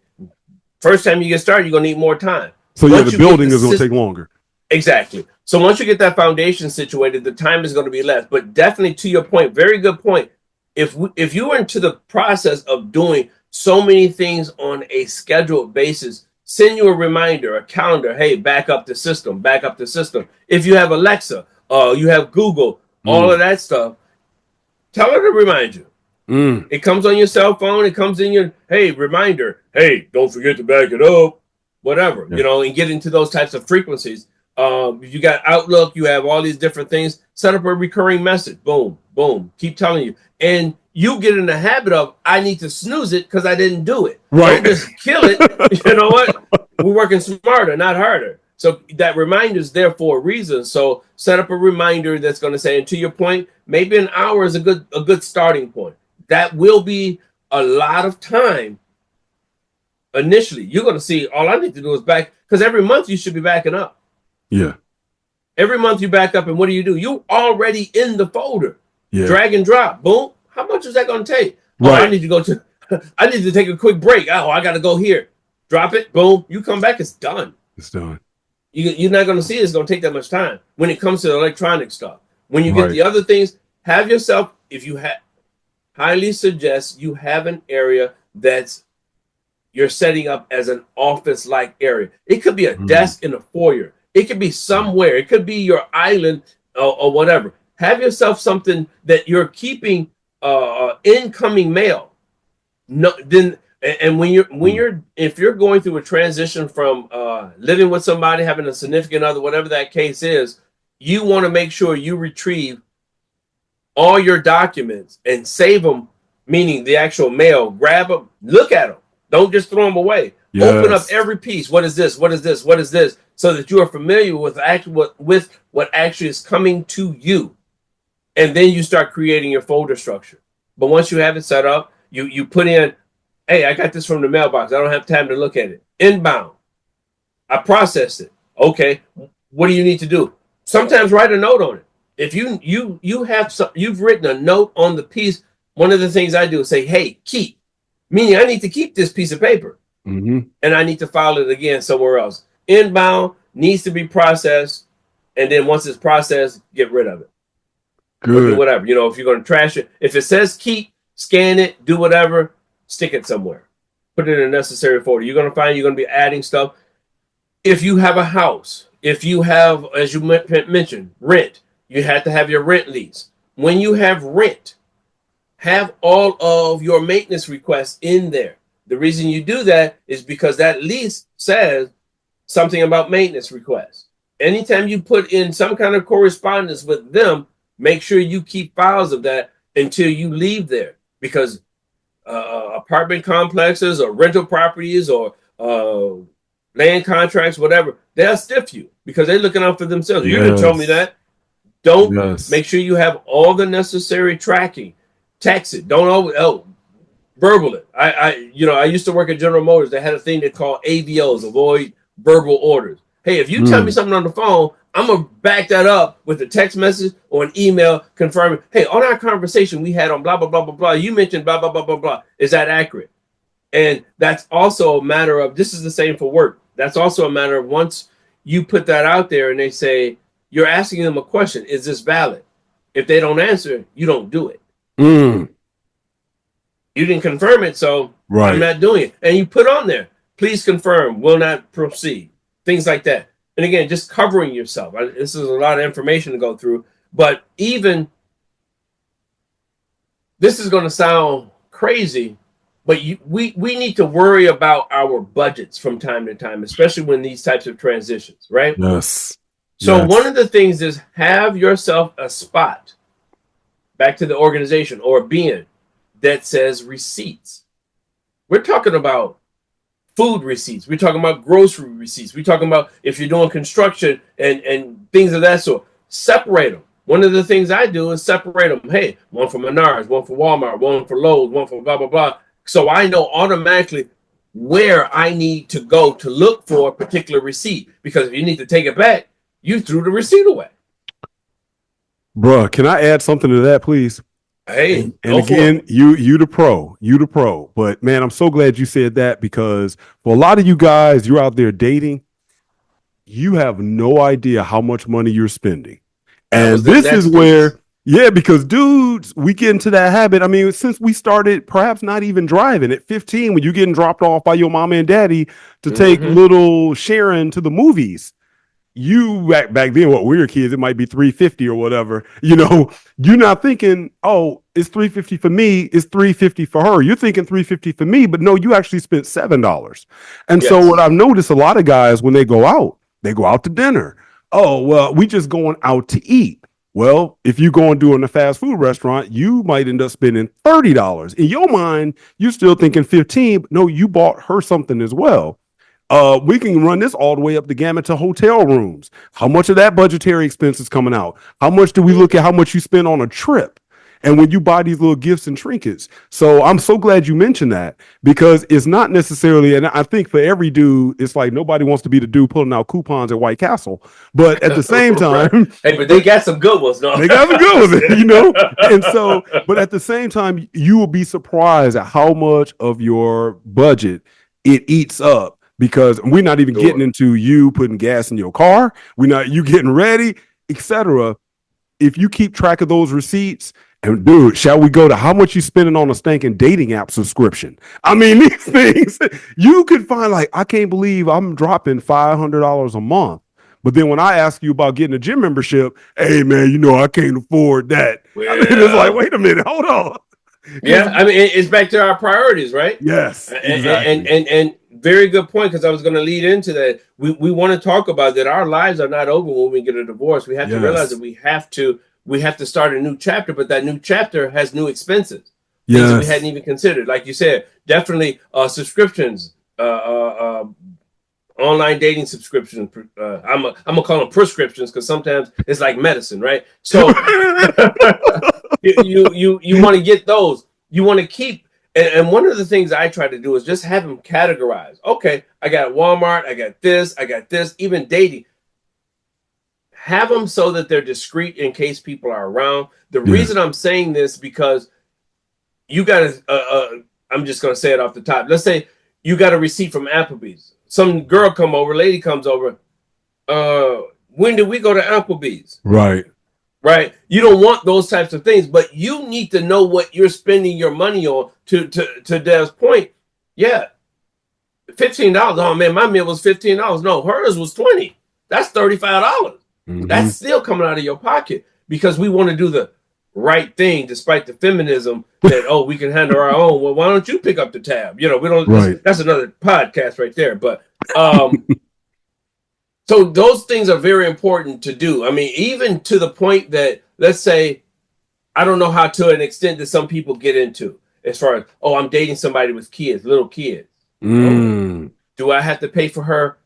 Speaker 2: First time you get started, you're going to need more time.
Speaker 1: So the building is going to take longer.
Speaker 2: Exactly. So once you get that foundation situated, the time is going to be less. But definitely, to your point, very good point. If you are into the process of doing so many things on a scheduled basis, send you a reminder, a calendar. Hey, back up the system. If you have Alexa, you have Google, all of that stuff, tell her to remind you. It comes on your cell phone. It comes in your, hey, reminder. Hey, don't forget to back it up. Whatever, and get into those types of frequencies. If you got Outlook, you have all these different things. Set up a recurring message. Boom, boom. Keep telling you. And you get in the habit of, I need to snooze it because I didn't do it.
Speaker 1: Right.
Speaker 2: Don't just kill it. You know what? We're working smarter, not harder. So that reminder is there for a reason. So set up a reminder that's going to say, and to your point, maybe an hour is a good starting point. That will be a lot of time. Initially, you're going to see all I need to do is back, because every month you should be backing up.
Speaker 1: Yeah.
Speaker 2: Every month you back up, and what do? You're already in the folder. Yeah. Drag and drop. Boom. How much is that going to take? Right. Oh, I need to take a quick break. Oh, I got to go here. Drop it. Boom. You come back. It's done.
Speaker 1: It's done.
Speaker 2: You're not going to see it's going to take that much time when it comes to the electronic stuff. When you get the other things, have yourself, highly suggest you have an area that's you're setting up as an office-like area. It could be a desk in a foyer. It could be somewhere. It could be your island or whatever. Have yourself something that you're keeping incoming mail. No, then and if you're going through a transition from living with somebody, having a significant other, whatever that case is, you want to make sure you retrieve all your documents and save them, meaning the actual mail. Grab them, look at them. Don't just throw them away. Yes. Open up every piece. What is this? What is this? What is this? So that you are familiar with what actually is coming to you. And then you start creating your folder structure. But once you have it set up, you put in, hey, I got this from the mailbox. I don't have time to look at it. Inbound. I processed it. Okay. what do you need to do? Sometimes write a note on it. If you have you've written a note on the piece. One of the things I do is say, hey, keep, meaning I need to keep this piece of paper, and I need to file it again somewhere else. Inbound needs to be processed, and then once it's processed, get rid of it. Good. Or do whatever. You know, if you're going to trash it, if it says keep, scan it, do whatever, stick it somewhere. Put it in a necessary folder. You're going to find you're going to be adding stuff. If you have a house, if you have, as you mentioned, rent, you have to have your rent lease. When you have rent, have all of your maintenance requests in there. The reason you do that is because that lease says something about maintenance requests. Anytime you put in some kind of correspondence with them, make sure you keep files of that until you leave there, because apartment complexes or rental properties or land contracts, whatever, they'll stiff you because they're looking out for themselves. Yes. You didn't tell me that. Don't. Yes. Make sure you have all the necessary tracking. Text it. Don't always verbal it. I used to work at General Motors. They had a thing they called AVOs, avoid verbal orders. Hey, if you tell me something on the phone, I'm going to back that up with a text message or an email confirming, hey, on our conversation we had on blah, blah, blah, blah, blah, you mentioned blah, blah, blah, blah, blah. Is that accurate? And that's also a matter of, this is the same for work. That's also a matter of once you put that out there and they say, you're asking them a question, is this valid? If they don't answer, you don't do it. You didn't confirm it, so I'm not doing it. And you put on there, please confirm, will not proceed. Things like that. And again, just covering yourself. This is a lot of information to go through. But even, this is going to sound crazy, but we need to worry about our budgets from time to time, especially when these types of transitions, right?
Speaker 1: Yes.
Speaker 2: So one of the things is have yourself a spot, back to the organization or being, that says receipts. We're talking about food receipts. We're talking about grocery receipts. We're talking about if you're doing construction and things of that sort. Separate them. One of the things I do is separate them. Hey, one for Menards, one for Walmart, one for Lowe's, one for blah, blah, blah. So I know automatically where I need to go to look for a particular receipt. Because if you need to take it back, you threw the receipt away.
Speaker 1: Bruh, can I add something to that, please?
Speaker 2: Hey,
Speaker 1: and again, you the pro. But man, I'm so glad you said that, because for a lot of you guys, you're out there dating, you have no idea how much money you're spending. And this is where, because dudes, we get into that habit. I mean, since we started perhaps not even driving at 15, when you're getting dropped off by your mama and daddy to take little Sharon to the movies. You back then, what we were kids, it might be $350 or whatever. You know, you're not thinking, oh, it's $350 for me, it's $350 for her. You're thinking $350 for me, but no, you actually spent $7. And so what I've noticed, a lot of guys, when they go out to dinner. Oh, well, we just going out to eat. Well, if you go and do it in a fast food restaurant, you might end up spending $30. In your mind, you're still thinking $15, but no, you bought her something as well. We can run this all the way up the gamut to hotel rooms. How much of that budgetary expense is coming out? How much do we look at how much you spend on a trip? And when you buy these little gifts and trinkets. So I'm so glad you mentioned that, because it's not necessarily, and I think for every dude, it's like nobody wants to be the dude pulling out coupons at White Castle. But at the same time,
Speaker 2: hey, but they got some good ones, no?
Speaker 1: They got some good ones, you know? And so, but at the same time, you will be surprised at how much of your budget it eats up. Because we're not even getting into you putting gas in your car. You getting ready, etc. If you keep track of those receipts, and dude, shall we go to how much you spending on a stinking dating app subscription? I mean, these things, you could find like, I can't believe I'm dropping $500 a month. But then when I ask you about getting a gym membership, hey man, you know, I can't afford that. Well, I mean, it's like, wait a minute, hold on.
Speaker 2: Yeah, I mean, it's back to our priorities, right?
Speaker 1: Yes, exactly.
Speaker 2: And very good point, because I was going to lead into that. We want to talk about that our lives are not over when we get a divorce. We have to realize that we have to start a new chapter, but that new chapter has new expenses. Things that we hadn't even considered. Like you said, definitely subscriptions, online dating subscriptions. I'm gonna call them prescriptions, because sometimes it's like medicine, right? So you want to get those. You want to keep. And one of the things I try to do is just have them categorized. Okay, I got Walmart, I got this, even dating. have them so that they're discreet in case people are around. The
Speaker 1: Yeah.
Speaker 2: reason I'm saying this because you got to. I'm just going to say it off the top. Let's say you got a receipt from Applebee's. Some girl come over, lady comes over. When did we go to Applebee's?
Speaker 1: Right.
Speaker 2: Right. You don't want those types of things, but you need to know what you're spending your money on. To Dev's point, yeah, $15. Oh man, my meal was $15. No, hers was $20. That's $35.
Speaker 1: Mhm.
Speaker 2: That's still coming out of your pocket because we want to do the right thing, despite the feminism that we can handle our own. Well, why don't you pick up the tab? We don't.
Speaker 1: Right.
Speaker 2: That's another podcast right there. But so those things are very important to do. I mean, even to the point that, let's say, I don't know how to an extent that some people get into as far as, I'm dating somebody with kids, little kids. Do I have to pay for her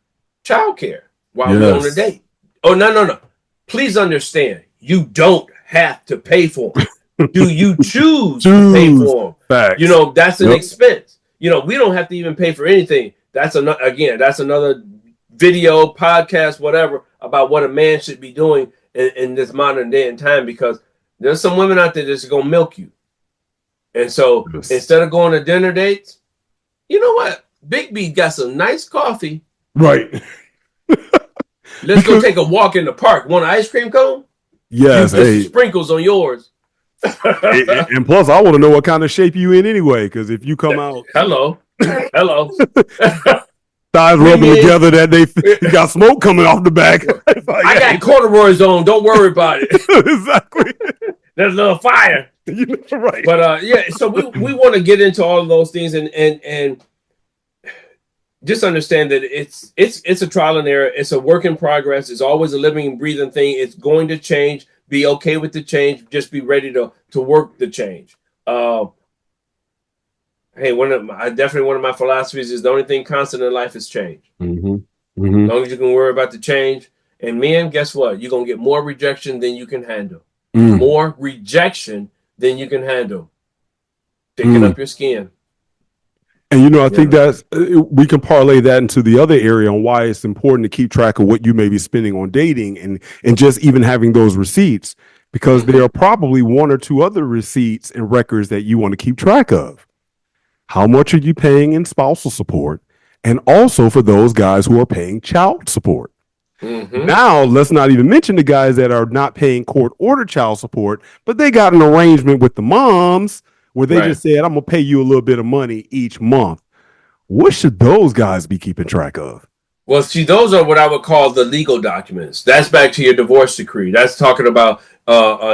Speaker 2: childcare while we're on a date? Oh, no. Please understand, you don't have to pay for them. Do you choose to pay for them?
Speaker 1: Facts.
Speaker 2: That's an expense. We don't have to even pay for anything. That's another video, podcast, whatever, about what a man should be doing in this modern day and time, because there's some women out there that's going to milk you. And so instead of going to dinner dates, you know what? Big B got some nice coffee.
Speaker 1: Right.
Speaker 2: Let's go take a walk in the park. Want an ice cream cone?
Speaker 1: Yes.
Speaker 2: Hey. Sprinkles on yours.
Speaker 1: and plus, I want to know what kind of shape you in anyway, because if you come out.
Speaker 2: Hello.
Speaker 1: Thighs rubbing together that they got smoke coming off the back.
Speaker 2: I got corduroys on. Don't worry about it.
Speaker 1: Exactly.
Speaker 2: There's a little fire.
Speaker 1: Right.
Speaker 2: But so we want to get into all of those things and just understand that it's a trial and error. It's a work in progress. It's always a living and breathing thing. It's going to change. Be okay with the change. Just be ready to work the change. Hey, one of my philosophies is the only thing constant in life is change.
Speaker 1: Mm-hmm.
Speaker 2: As long as you can worry about the change. And men, guess what? You're going to get more rejection than you can handle. More rejection than you can handle. Picking up your skin.
Speaker 1: And, I think that's, we can parlay that into the other area on why it's important to keep track of what you may be spending on dating and just even having those receipts, because there are probably one or two other receipts and records that you want to keep track of. How much are you paying in spousal support? And also for those guys who are paying child support. Now, let's not even mention the guys that are not paying court-ordered child support, but they got an arrangement with the moms where they just said, I'm going to pay you a little bit of money each month. What should those guys be keeping track of?
Speaker 2: Well, see, those are what I would call the legal documents. That's back to your divorce decree. That's talking about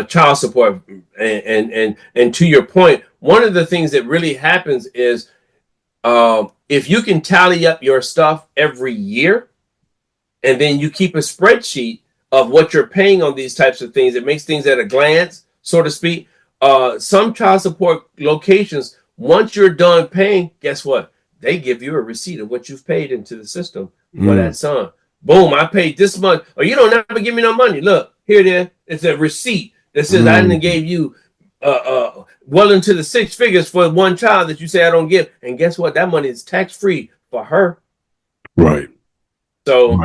Speaker 2: child support. And to your point, one of the things that really happens is if you can tally up your stuff every year, and then you keep a spreadsheet of what you're paying on these types of things, it makes things at a glance, so to speak. Some child support locations, once you're done paying, guess what? They give you a receipt of what you've paid into the system for that son. Boom, I paid this much. Or you don't never give me no money. Look, here it is. It's a receipt that says I didn't gave you well into the six figures for one child that you say I don't give. And guess what? That money is tax-free for her.
Speaker 1: Right.
Speaker 2: So,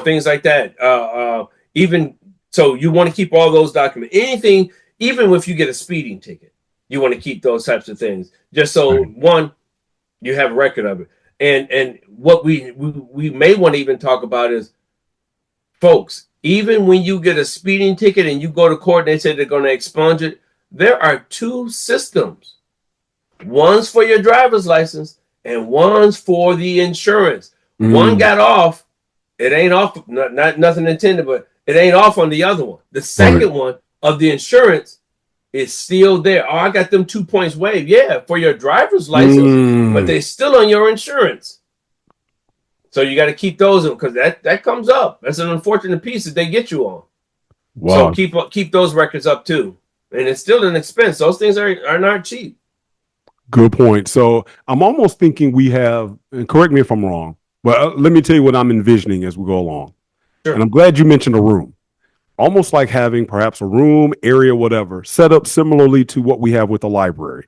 Speaker 2: things like that. Even so, you want to keep all those documents. Anything, even if you get a speeding ticket, you want to keep those types of things. Just so, one, you have a record of it. And what we may want to even talk about is, folks, even when you get a speeding ticket and you go to court and they say they're going to expunge it, there are two systems. One's for your driver's license and one's for the insurance. One got off. It ain't off, not nothing intended, but it ain't off on the other one. The second one of the insurance is still there. Oh, I got them 2 points waived. Yeah, for your driver's license, but they're still on your insurance. So you got to keep those because that comes up. That's an unfortunate piece that they get you on. Wow. So keep those records up too. And it's still an expense. Those things are not cheap.
Speaker 1: Good point. So I'm almost thinking we have, and correct me if I'm wrong, but let me tell you what I'm envisioning as we go along. Sure. And I'm glad you mentioned a room. Almost like having perhaps a room, area, whatever, set up similarly to what we have with the library,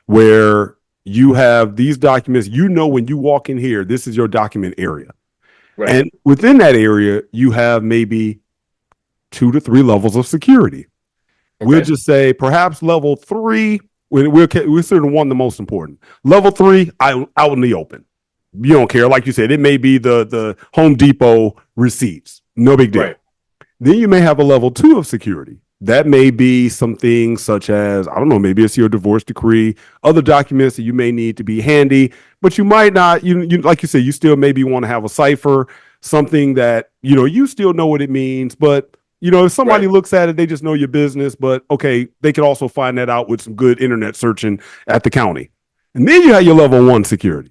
Speaker 1: where you have these documents, when you walk in here, this is your document area. Right. And within that area, you have maybe 2 to 3 levels of security. We'll just say perhaps level 3. We're consider one the most important. Level 3, out in the open. You don't care. Like you said, it may be the Home Depot receipts. No big deal.
Speaker 2: Right.
Speaker 1: Then you may have a level 2 of security. That may be some things such as, I don't know, maybe it's your divorce decree, other documents that you may need to be handy, but you might not, you like you said, you still maybe want to have a cipher, something that, you still know what it means, but if somebody looks at it, they just know your business, but okay, they could also find that out with some good internet searching at the county. And then you have your level 1 security.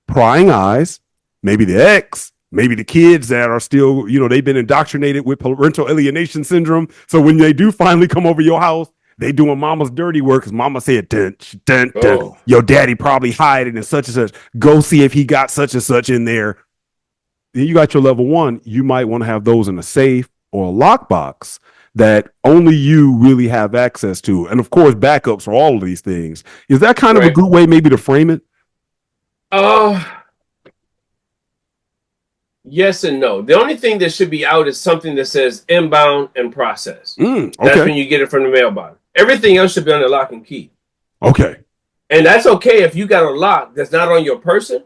Speaker 1: Prying eyes, maybe the ex, maybe the kids that are still, they've been indoctrinated with parental alienation syndrome. So when they do finally come over your house, they doing mama's dirty work because mama said, dun, dun, dun,
Speaker 2: Oh.
Speaker 1: your daddy probably hiding and such and such. Go see if he got such and such in there. Then you got your level 1. You might want to have those in a safe or a lockbox that only you really have access to. And of course, backups for all of these things. Is that kind of a good way maybe to frame it?
Speaker 2: Yes and no. The only thing that should be out is something that says inbound and process.
Speaker 1: Okay.
Speaker 2: That's when you get it from the mailbox. Everything else should be under lock and key.
Speaker 1: Okay.
Speaker 2: And that's okay if you got a lock that's not on your person,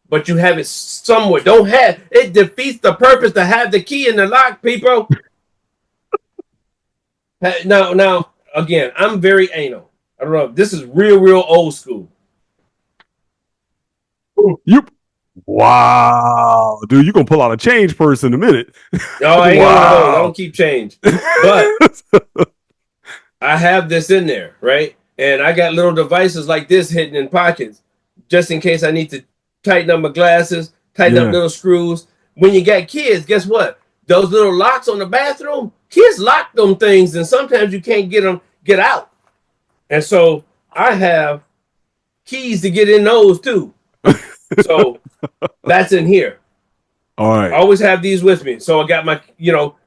Speaker 2: but you have it somewhere. It defeats the purpose to have the key in the lock, people. Now, again, I'm very anal. I don't know. This is real old school.
Speaker 1: Wow, dude, you're gonna pull out a change purse in a minute.
Speaker 2: No, I ain't gonna. I don't keep change. But I have this in there, right? And I got little devices like this hidden in pockets, just in case I need to tighten up my glasses, tighten up little screws. When you got kids, guess what? Those little locks on the bathroom, kids lock them things, and sometimes you can't get out. And so I have keys to get in those too. So that's in here.
Speaker 1: All right.
Speaker 2: I always have these with me. So I got my,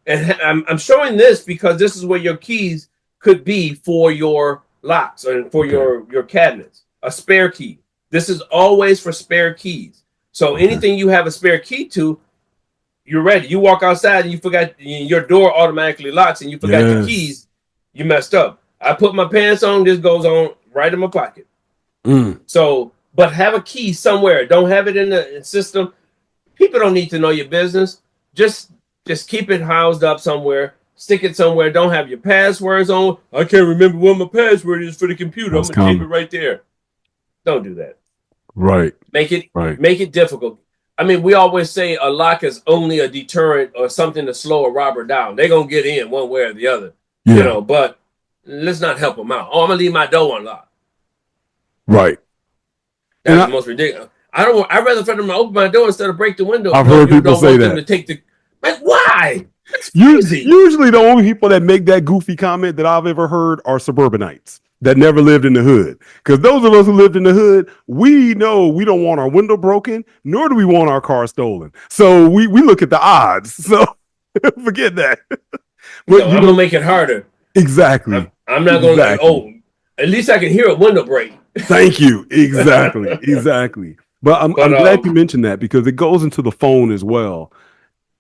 Speaker 2: and I'm showing this because this is where your keys could be for your locks and for your cabinets. A spare key. This is always for spare keys. So anything you have a spare key to, you're ready. You walk outside and you forgot, your door automatically locks and you forgot your keys, you messed up. I put my pants on, this goes on right in my pocket. So, but have a key somewhere. Don't have it in the system. People don't need to know your business. Just keep it housed up somewhere. Stick it somewhere. Don't have your passwords on. I can't remember what my password is for the computer. I'm gonna keep it right there. Don't do that.
Speaker 1: Right.
Speaker 2: Make it difficult. I mean, we always say a lock is only a deterrent or something to slow a robber down. They're gonna get in one way or the other. But let's not help them out. Oh, I'm gonna leave my door unlocked.
Speaker 1: Right.
Speaker 2: That's the most ridiculous. I'd rather for them to open my door instead of break the window.
Speaker 1: I've heard people say that.
Speaker 2: To take why?
Speaker 1: Usually the only people that make that goofy comment that I've ever heard are suburbanites that never lived in the hood. Because those of us who lived in the hood, we know we don't want our window broken, nor do we want our car stolen. So we look at the odds. So forget that.
Speaker 2: But I'm gonna make it harder.
Speaker 1: Exactly.
Speaker 2: I'm not gonna at least I can hear a window break.
Speaker 1: Thank you. Exactly. But I'm glad you mentioned that because it goes into the phone as well.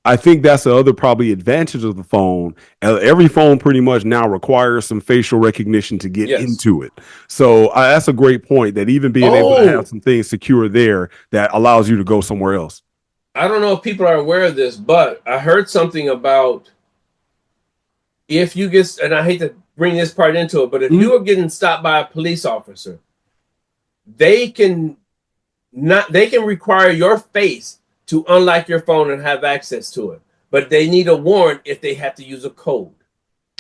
Speaker 1: I think that's the other probably advantage of the phone. Every phone pretty much now requires some facial recognition to get into it. So that's a great point that even being able to have some things secure there that allows you to go somewhere else.
Speaker 2: I don't know if people are aware of this, but I heard something about if you get, and I hate to bring this part into it, but if you are getting stopped by a police officer, they can require your face to unlock your phone and have access to it. But they need a warrant if they have to use a code.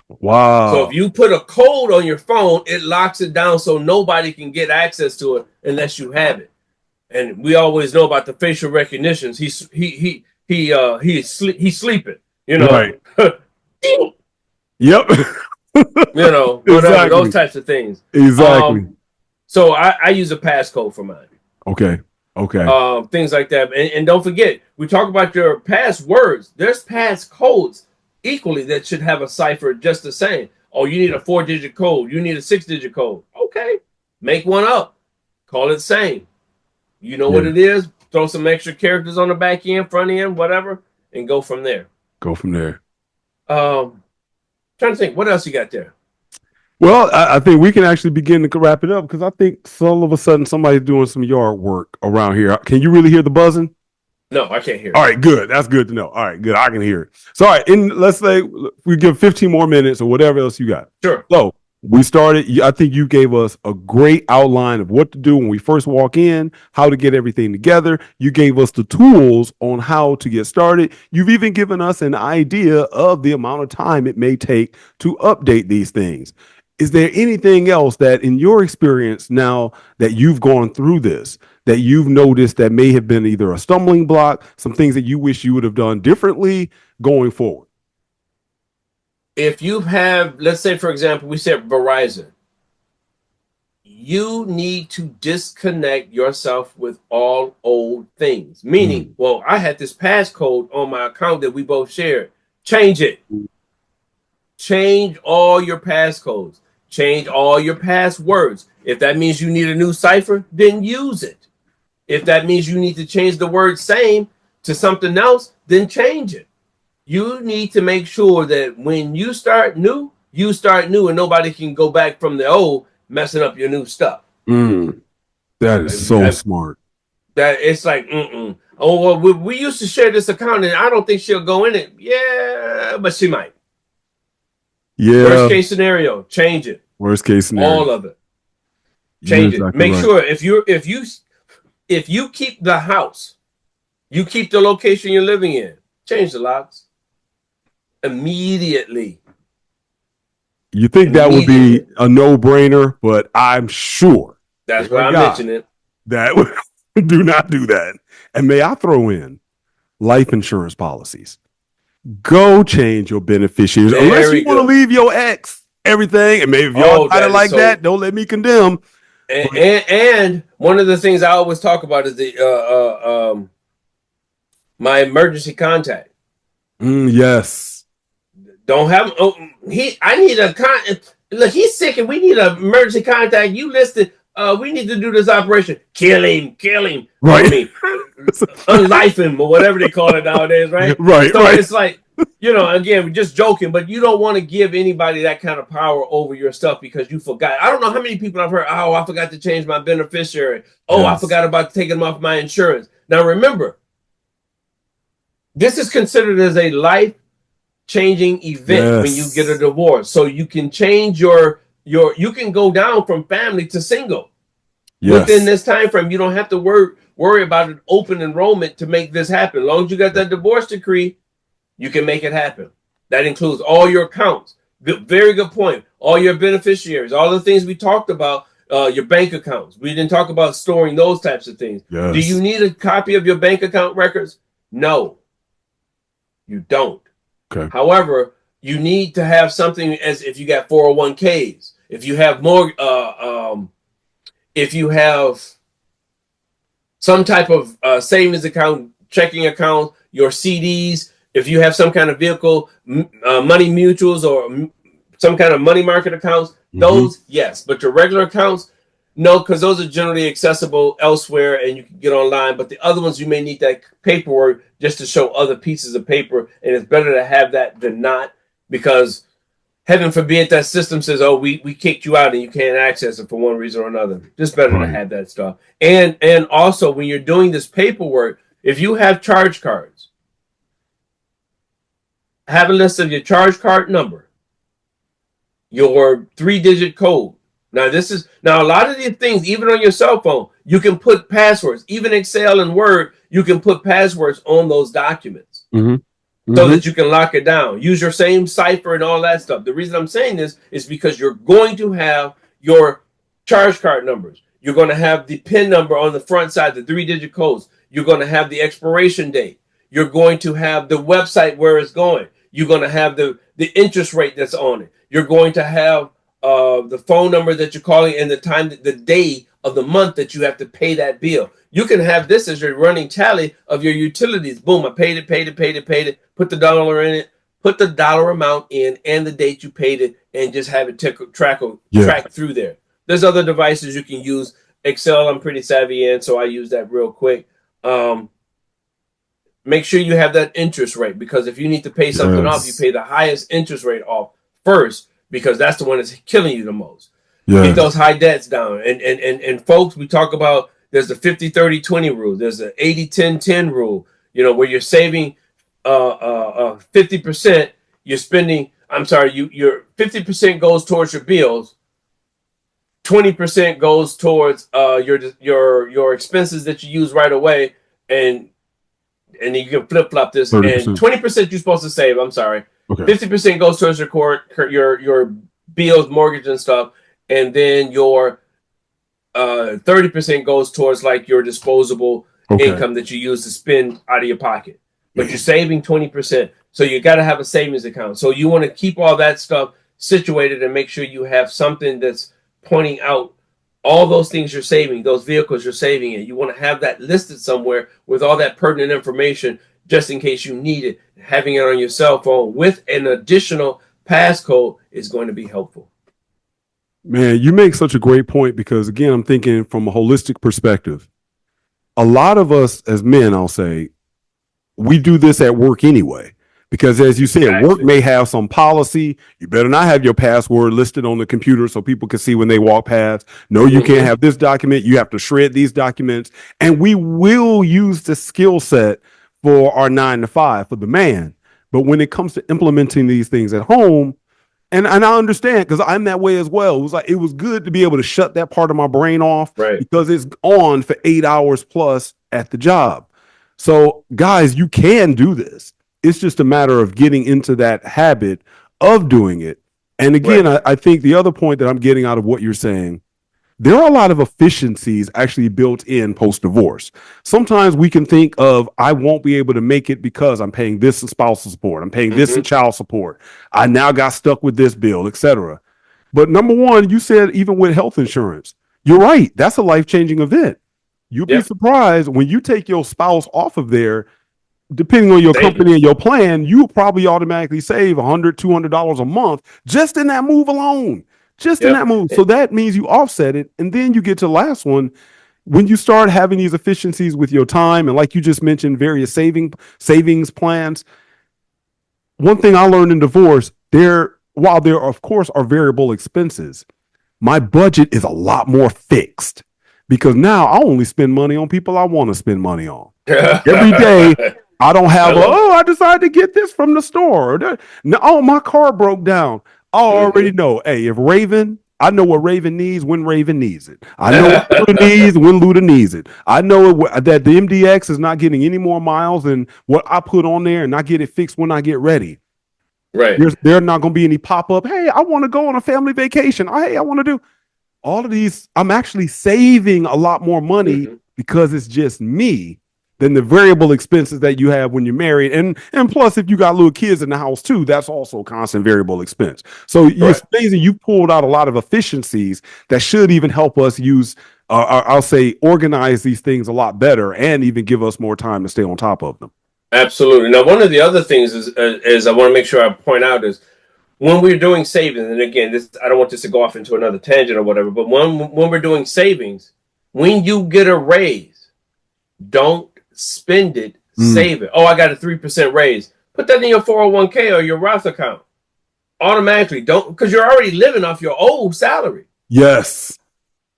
Speaker 1: Wow.
Speaker 2: So if you put a code on your phone, it locks it down so nobody can get access to it unless you have it. And we always know about the facial recognitions. He's sleeping,
Speaker 1: Right. Yep.
Speaker 2: Whatever, those types of things.
Speaker 1: Exactly.
Speaker 2: So I use a passcode for mine.
Speaker 1: Okay.
Speaker 2: Things like that. And don't forget, we talk about your passwords. There's passcodes equally that should have a cipher just the same. Oh, you need a 4-digit code. You need a 6-digit code. Okay. Make one up. Call it same. You know what it is. Throw some extra characters on the back end, front end, whatever, and go from there. Trying to think, what else you got there?
Speaker 1: Well, I think we can actually begin to wrap it up because I think all of a sudden somebody's doing some yard work around here. Can you really hear the buzzing?
Speaker 2: No, I can't hear
Speaker 1: All
Speaker 2: it.
Speaker 1: right, good. That's good to know. All right, good. I can hear it. So, all right, and let's say we give 15 more minutes or whatever else you got.
Speaker 2: Sure.
Speaker 1: So, we started. I think you gave us a great outline of what to do when we first walk in, how to get everything together. You gave us the tools on how to get started. You've even given us an idea of the amount of time it may take to update these things. Is there anything else that, in your experience now that you've gone through this, that you've noticed that may have been either a stumbling block, some things that you wish you would have done differently going forward?
Speaker 2: If you have, let's say, for example, we said Verizon, you need to disconnect yourself with all old things. Meaning, well, I had this passcode on my account that we both shared. Change it. Change all your passcodes. Change all your passwords. If that means you need a new cipher, then use it. If that means you need to change the word same to something else, then change it. You need to make sure that when you start new and nobody can go back from the old messing up your new stuff.
Speaker 1: That is so smart.
Speaker 2: That it's like, oh, well, we used to share this account and I don't think she'll go in it. Yeah, but she might.
Speaker 1: Yeah.
Speaker 2: Worst case scenario, change it.
Speaker 1: Worst case scenario.
Speaker 2: All of it. Change it. Make sure if you keep the house, you keep the location you're living in, change the locks immediately.
Speaker 1: You think that would be a no-brainer, but I'm sure
Speaker 2: that's why I mentioned it.
Speaker 1: That do not do that. And may I throw in life insurance policies? Go change your beneficiaries unless you want to leave your ex everything. And maybe if y'all got it like that, don't let me condemn.
Speaker 2: And one of the things I always talk about is the my emergency contact.
Speaker 1: Yes.
Speaker 2: Don't have I need a look, he's sick and we need an emergency contact. You listed we need to do this operation. Kill him.
Speaker 1: Right.
Speaker 2: I mean, unlife him or whatever they call it nowadays, right?
Speaker 1: Right.
Speaker 2: So it's like, again, we're just joking, but you don't want to give anybody that kind of power over your stuff because you forgot. I don't know how many people I've heard, oh, I forgot to change my beneficiary. Oh, yes. I forgot about taking them off my insurance. Now remember, this is considered as a life-changing event when you get a divorce. So you can change you can go down from family to single. Within this time frame. You don't have to worry about an open enrollment to make this happen. As long as you got that divorce decree, you can make it happen. That includes all your accounts. Very good point. All your beneficiaries, all the things we talked about, your bank accounts. We didn't talk about storing those types of things. Yes. Do you need a copy of your bank account records? No, you don't.
Speaker 1: Okay.
Speaker 2: However, you need to have something as if you got 401ks, if you have more, if you have some type of savings account, checking account, your CDs, if you have some kind of vehicle, money mutuals or some kind of money market accounts, those, yes. But your regular accounts, no, because those are generally accessible elsewhere and you can get online. But the other ones, you may need that paperwork just to show other pieces of paper. And it's better to have that than not, because heaven forbid that system says, oh, we kicked you out and you can't access it for one reason or another. Just better to have that stuff. And also, when you're doing this paperwork, if you have charge cards, have a list of your charge card number, your 3-digit code. Now, a lot of these things, even on your cell phone, you can put passwords. Even Excel and Word, you can put passwords on those documents. So that you can lock it down. Use your same cipher and all that stuff. The reason I'm saying this is because you're going to have your charge card numbers. You're going to have the PIN number on the front side, the 3-digit codes. You're going to have the expiration date. You're going to have the website where it's going. You're going to have the interest rate that's on it. You're going to have the phone number that you're calling and the time, the day of the month that you have to pay that bill. You can have this as your running tally of your utilities. Boom, I paid it. Put the dollar in it. Put the dollar amount in and the date you paid it, and just have it track through there. There's other devices you can use. Excel, I'm pretty savvy in, so I use that real quick. make sure you have that interest rate, because if you need to pay something off, you
Speaker 1: Yes.
Speaker 2: pay the highest interest rate off first, because that's the one that's killing you the most. Get
Speaker 1: Yes.
Speaker 2: those high debts down. And folks, we talk about there's the 50-30-20 rule. There's the 80-10-10 rule, where you're saving 50%, you're spending, your 50% goes towards your bills, 20% goes towards your expenses that you use right away, and you can flip-flop this,
Speaker 1: 30%.
Speaker 2: and 20% you're supposed to save. I'm sorry.
Speaker 1: Okay.
Speaker 2: 50% goes towards your bills, mortgage, and stuff, and then your 30% goes towards like your disposable income that you use to spend out of your pocket. But you're saving 20%, so you got to have a savings account. So you want to keep all that stuff situated and make sure you have something that's pointing out all those things you're saving, those vehicles you're saving in. You want to have that listed somewhere with all that pertinent information, just in case you need it. Having it on your cell phone with an additional passcode is going to be helpful.
Speaker 1: Man, you make such a great point, because again, I'm thinking from a holistic perspective. A lot of us as men, I'll say, we do this at work anyway, because as you said,
Speaker 2: Exactly.
Speaker 1: work may have some policy. You better not have your password listed on the computer so people can see when they walk past. No, you can't have this document. You have to shred these documents. And we will use the skill set for our 9 to 5 for the man. But when it comes to implementing these things at home, and I understand, because I'm that way as well. It was good to be able to shut that part of my brain off,
Speaker 2: Right.
Speaker 1: because it's on for 8 hours plus at the job. So guys, you can do this. It's just a matter of getting into that habit of doing it. And again,
Speaker 2: Right.
Speaker 1: I think the other point that I'm getting out of what you're saying, there are a lot of efficiencies actually built in post-divorce. Sometimes we can think of, I won't be able to make it because I'm paying this in spousal support. I'm paying this in child support. I now got stuck with this bill, etc. But number one, you said even with health insurance, you're right. That's a life-changing event. You'll be surprised when you take your spouse off of there, depending on your company and your plan, you will probably automatically save $100, $200 a month just in that move alone. Just in that move. So that means you offset it. And then you get to the last one. When you start having these efficiencies with your time, and like you just mentioned, various savings plans. One thing I learned in divorce, while there of course are variable expenses, my budget is a lot more fixed, because now I only spend money on people I want to spend money on. Every day, I don't have, I decided to get this from the store. No, my car broke down. I already know. Hey, I know what Raven needs when Raven needs it. I know what Luda needs when Luda needs it. I know that the MDX is not getting any more miles than what I put on there, and I get it fixed when I get ready.
Speaker 2: Right.
Speaker 1: There are not going to be any pop-up. Hey, I want to go on a family vacation. Hey, I want to do all of these. I'm actually saving a lot more money because it's just me than the variable expenses that you have when you're married. And plus, if you got little kids in the house too, that's also a constant variable expense. So it's amazing you pulled out a lot of efficiencies that should even help us I'll say, organize these things a lot better, and even give us more time to stay on top of them.
Speaker 2: Absolutely. Now, one of the other things is I want to make sure I point out is when we're doing savings, and again, I don't want this to go off into another tangent or whatever, but when we're doing savings, when you get a raise, don't spend it, save it. Oh, I got a 3% raise. Put that in your 401k or your Roth account. Automatically, because you're already living off your old salary.
Speaker 1: Yes.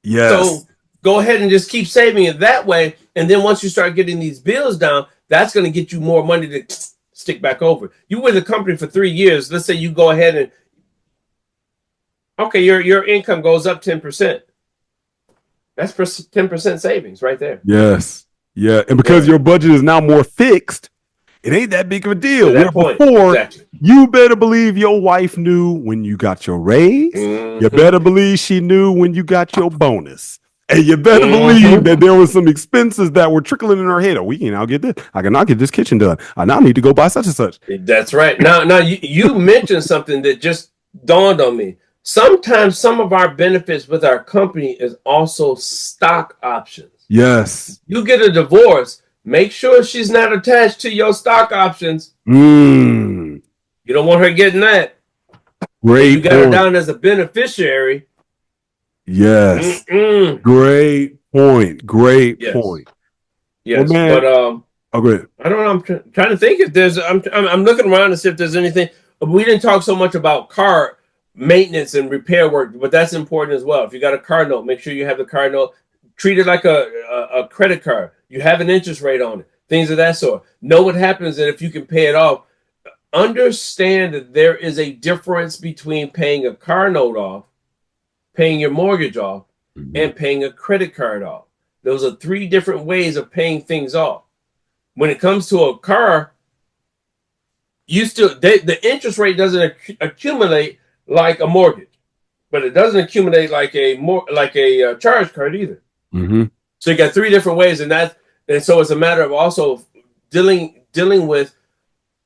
Speaker 2: So go ahead and just keep saving it that way. And then once you start getting these bills down, that's going to get you more money to stick back over. You were with the company for 3 years. Let's say you go ahead and, your income goes up 10%. That's 10% savings right there.
Speaker 1: Yes. Yeah. And because your budget is now more fixed, it ain't that big of a deal. Where before, you better believe your wife knew when you got your raise. You better believe she knew when you got your bonus. And you better believe that there were some expenses that were trickling in her head. Oh, we can now get this. I can now get this kitchen done. I now need to go buy such and such.
Speaker 2: That's right. Now you mentioned something that just dawned on me. Sometimes some of our benefits with our company is also stock options.
Speaker 1: Yes.
Speaker 2: You get a divorce, make sure she's not attached to your stock options. You don't want her getting that.
Speaker 1: Great.
Speaker 2: You got her down as a beneficiary.
Speaker 1: Yes. Great point. Great point.
Speaker 2: Yes.
Speaker 1: Well, man,
Speaker 2: but
Speaker 1: Oh, go ahead.
Speaker 2: I don't know. Trying to think if there's. I'm looking around to see if there's anything. We didn't talk so much about car maintenance and repair work, but that's important as well. If you got a car note, make sure you have the car note. Treat it like a credit card. You have an interest rate on it. Things of that sort. Know what happens, and if you can pay it off. Understand that there is a difference between paying a car note off, paying your mortgage off, and paying a credit card off. Those are three different ways of paying things off. When it comes to a car, the interest rate doesn't accumulate like a mortgage, but it doesn't accumulate like a charge card either.
Speaker 1: Mm-hmm.
Speaker 2: So you got three different ways, and so it's a matter of also dealing with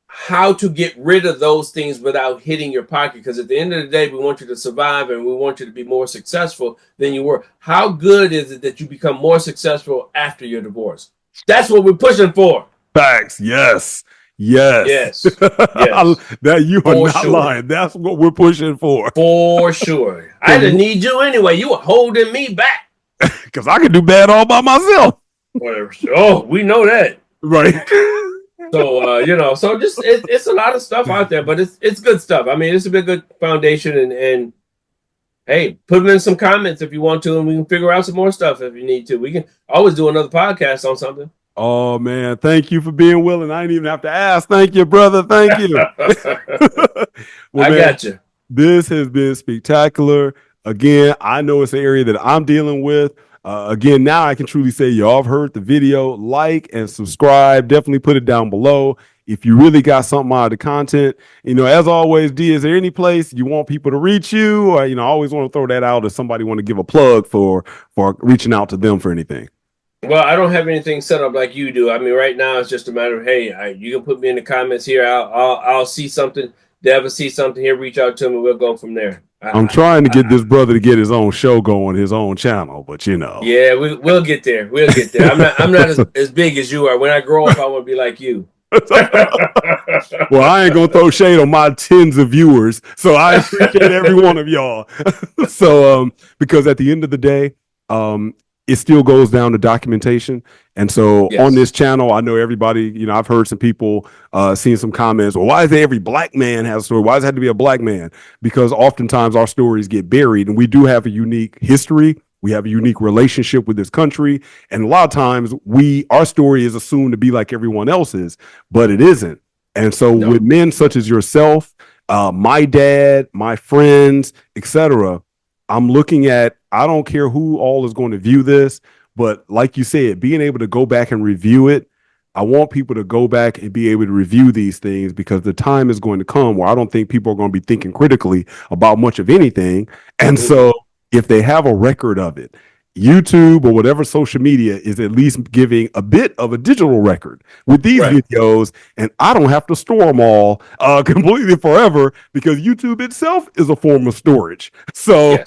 Speaker 2: how to get rid of those things without hitting your pocket. Because at the end of the day, we want you to survive and we want you to be more successful than you were. How good is it that you become more successful after your divorce? That's what we're pushing for.
Speaker 1: Facts. Yes. Yes. That you are not lying. That's what we're pushing for.
Speaker 2: For sure. I didn't need you anyway. You were holding me back.
Speaker 1: Because I can do bad all by myself.
Speaker 2: Whatever. Oh, we know that.
Speaker 1: Right.
Speaker 2: So so just it's a lot of stuff out there, but it's good stuff. I mean, it's a good foundation, and hey, put them in some comments if you want to, and we can figure out some more stuff if you need to. We can always do another podcast on something.
Speaker 1: Oh man, thank you for being willing. I didn't even have to ask. Thank you, brother. Thank you.
Speaker 2: I got you.
Speaker 1: This has been spectacular. Again, I know it's an area that I'm dealing with. Again, now I can truly say y'all have heard the video. Like and subscribe. Definitely put it down below if you really got something out of the content. As always, D, is there any place you want people to reach you? Or, I always want to throw that out if somebody want to give a plug for reaching out to them for anything.
Speaker 2: Well, I don't have anything set up like you do. I mean, right now it's just a matter of, hey, you can put me in the comments here. I'll see something. Dev will see something here. Reach out to me. We'll go from there.
Speaker 1: I'm trying to get this brother to get his own show going, his own channel, but
Speaker 2: Yeah, we'll get there. We'll get there. I'm not as big as you are. When I grow up, I want to be like you.
Speaker 1: Well, I ain't gonna throw shade on my tens of viewers, so I appreciate every one of y'all. So, because at the end of the day, it still goes down to documentation. And so on this channel, I know everybody, I've heard some people seeing some comments, well, why is every black man has a story? Why does it have to be a black man? Because oftentimes our stories get buried, and we do have a unique history. We have a unique relationship with this country. And a lot of times our story is assumed to be like everyone else's, but it isn't. And so with men such as yourself, my dad, my friends, etc., I'm looking at, I don't care who all is going to view this, but like you said, being able to go back and review it, I want people to go back and be able to review these things, because the time is going to come where I don't think people are going to be thinking critically about much of anything. And so if they have a record of it, YouTube or whatever social media is at least giving a bit of a digital record with these videos, and I don't have to store them all completely forever, because YouTube itself is a form of storage. So,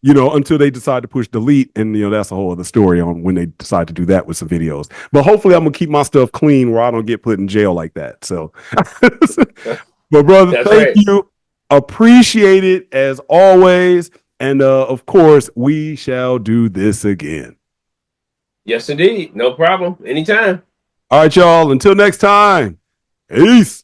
Speaker 1: until they decide to push delete, and that's a whole other story on when they decide to do that with some videos. But hopefully I'm gonna keep my stuff clean where I don't get put in jail like that. So, but brother, thank you. Appreciate it as always. And of course, we shall do this again.
Speaker 2: Yes, indeed. No problem. Anytime.
Speaker 1: All right, y'all. Until next time. Peace.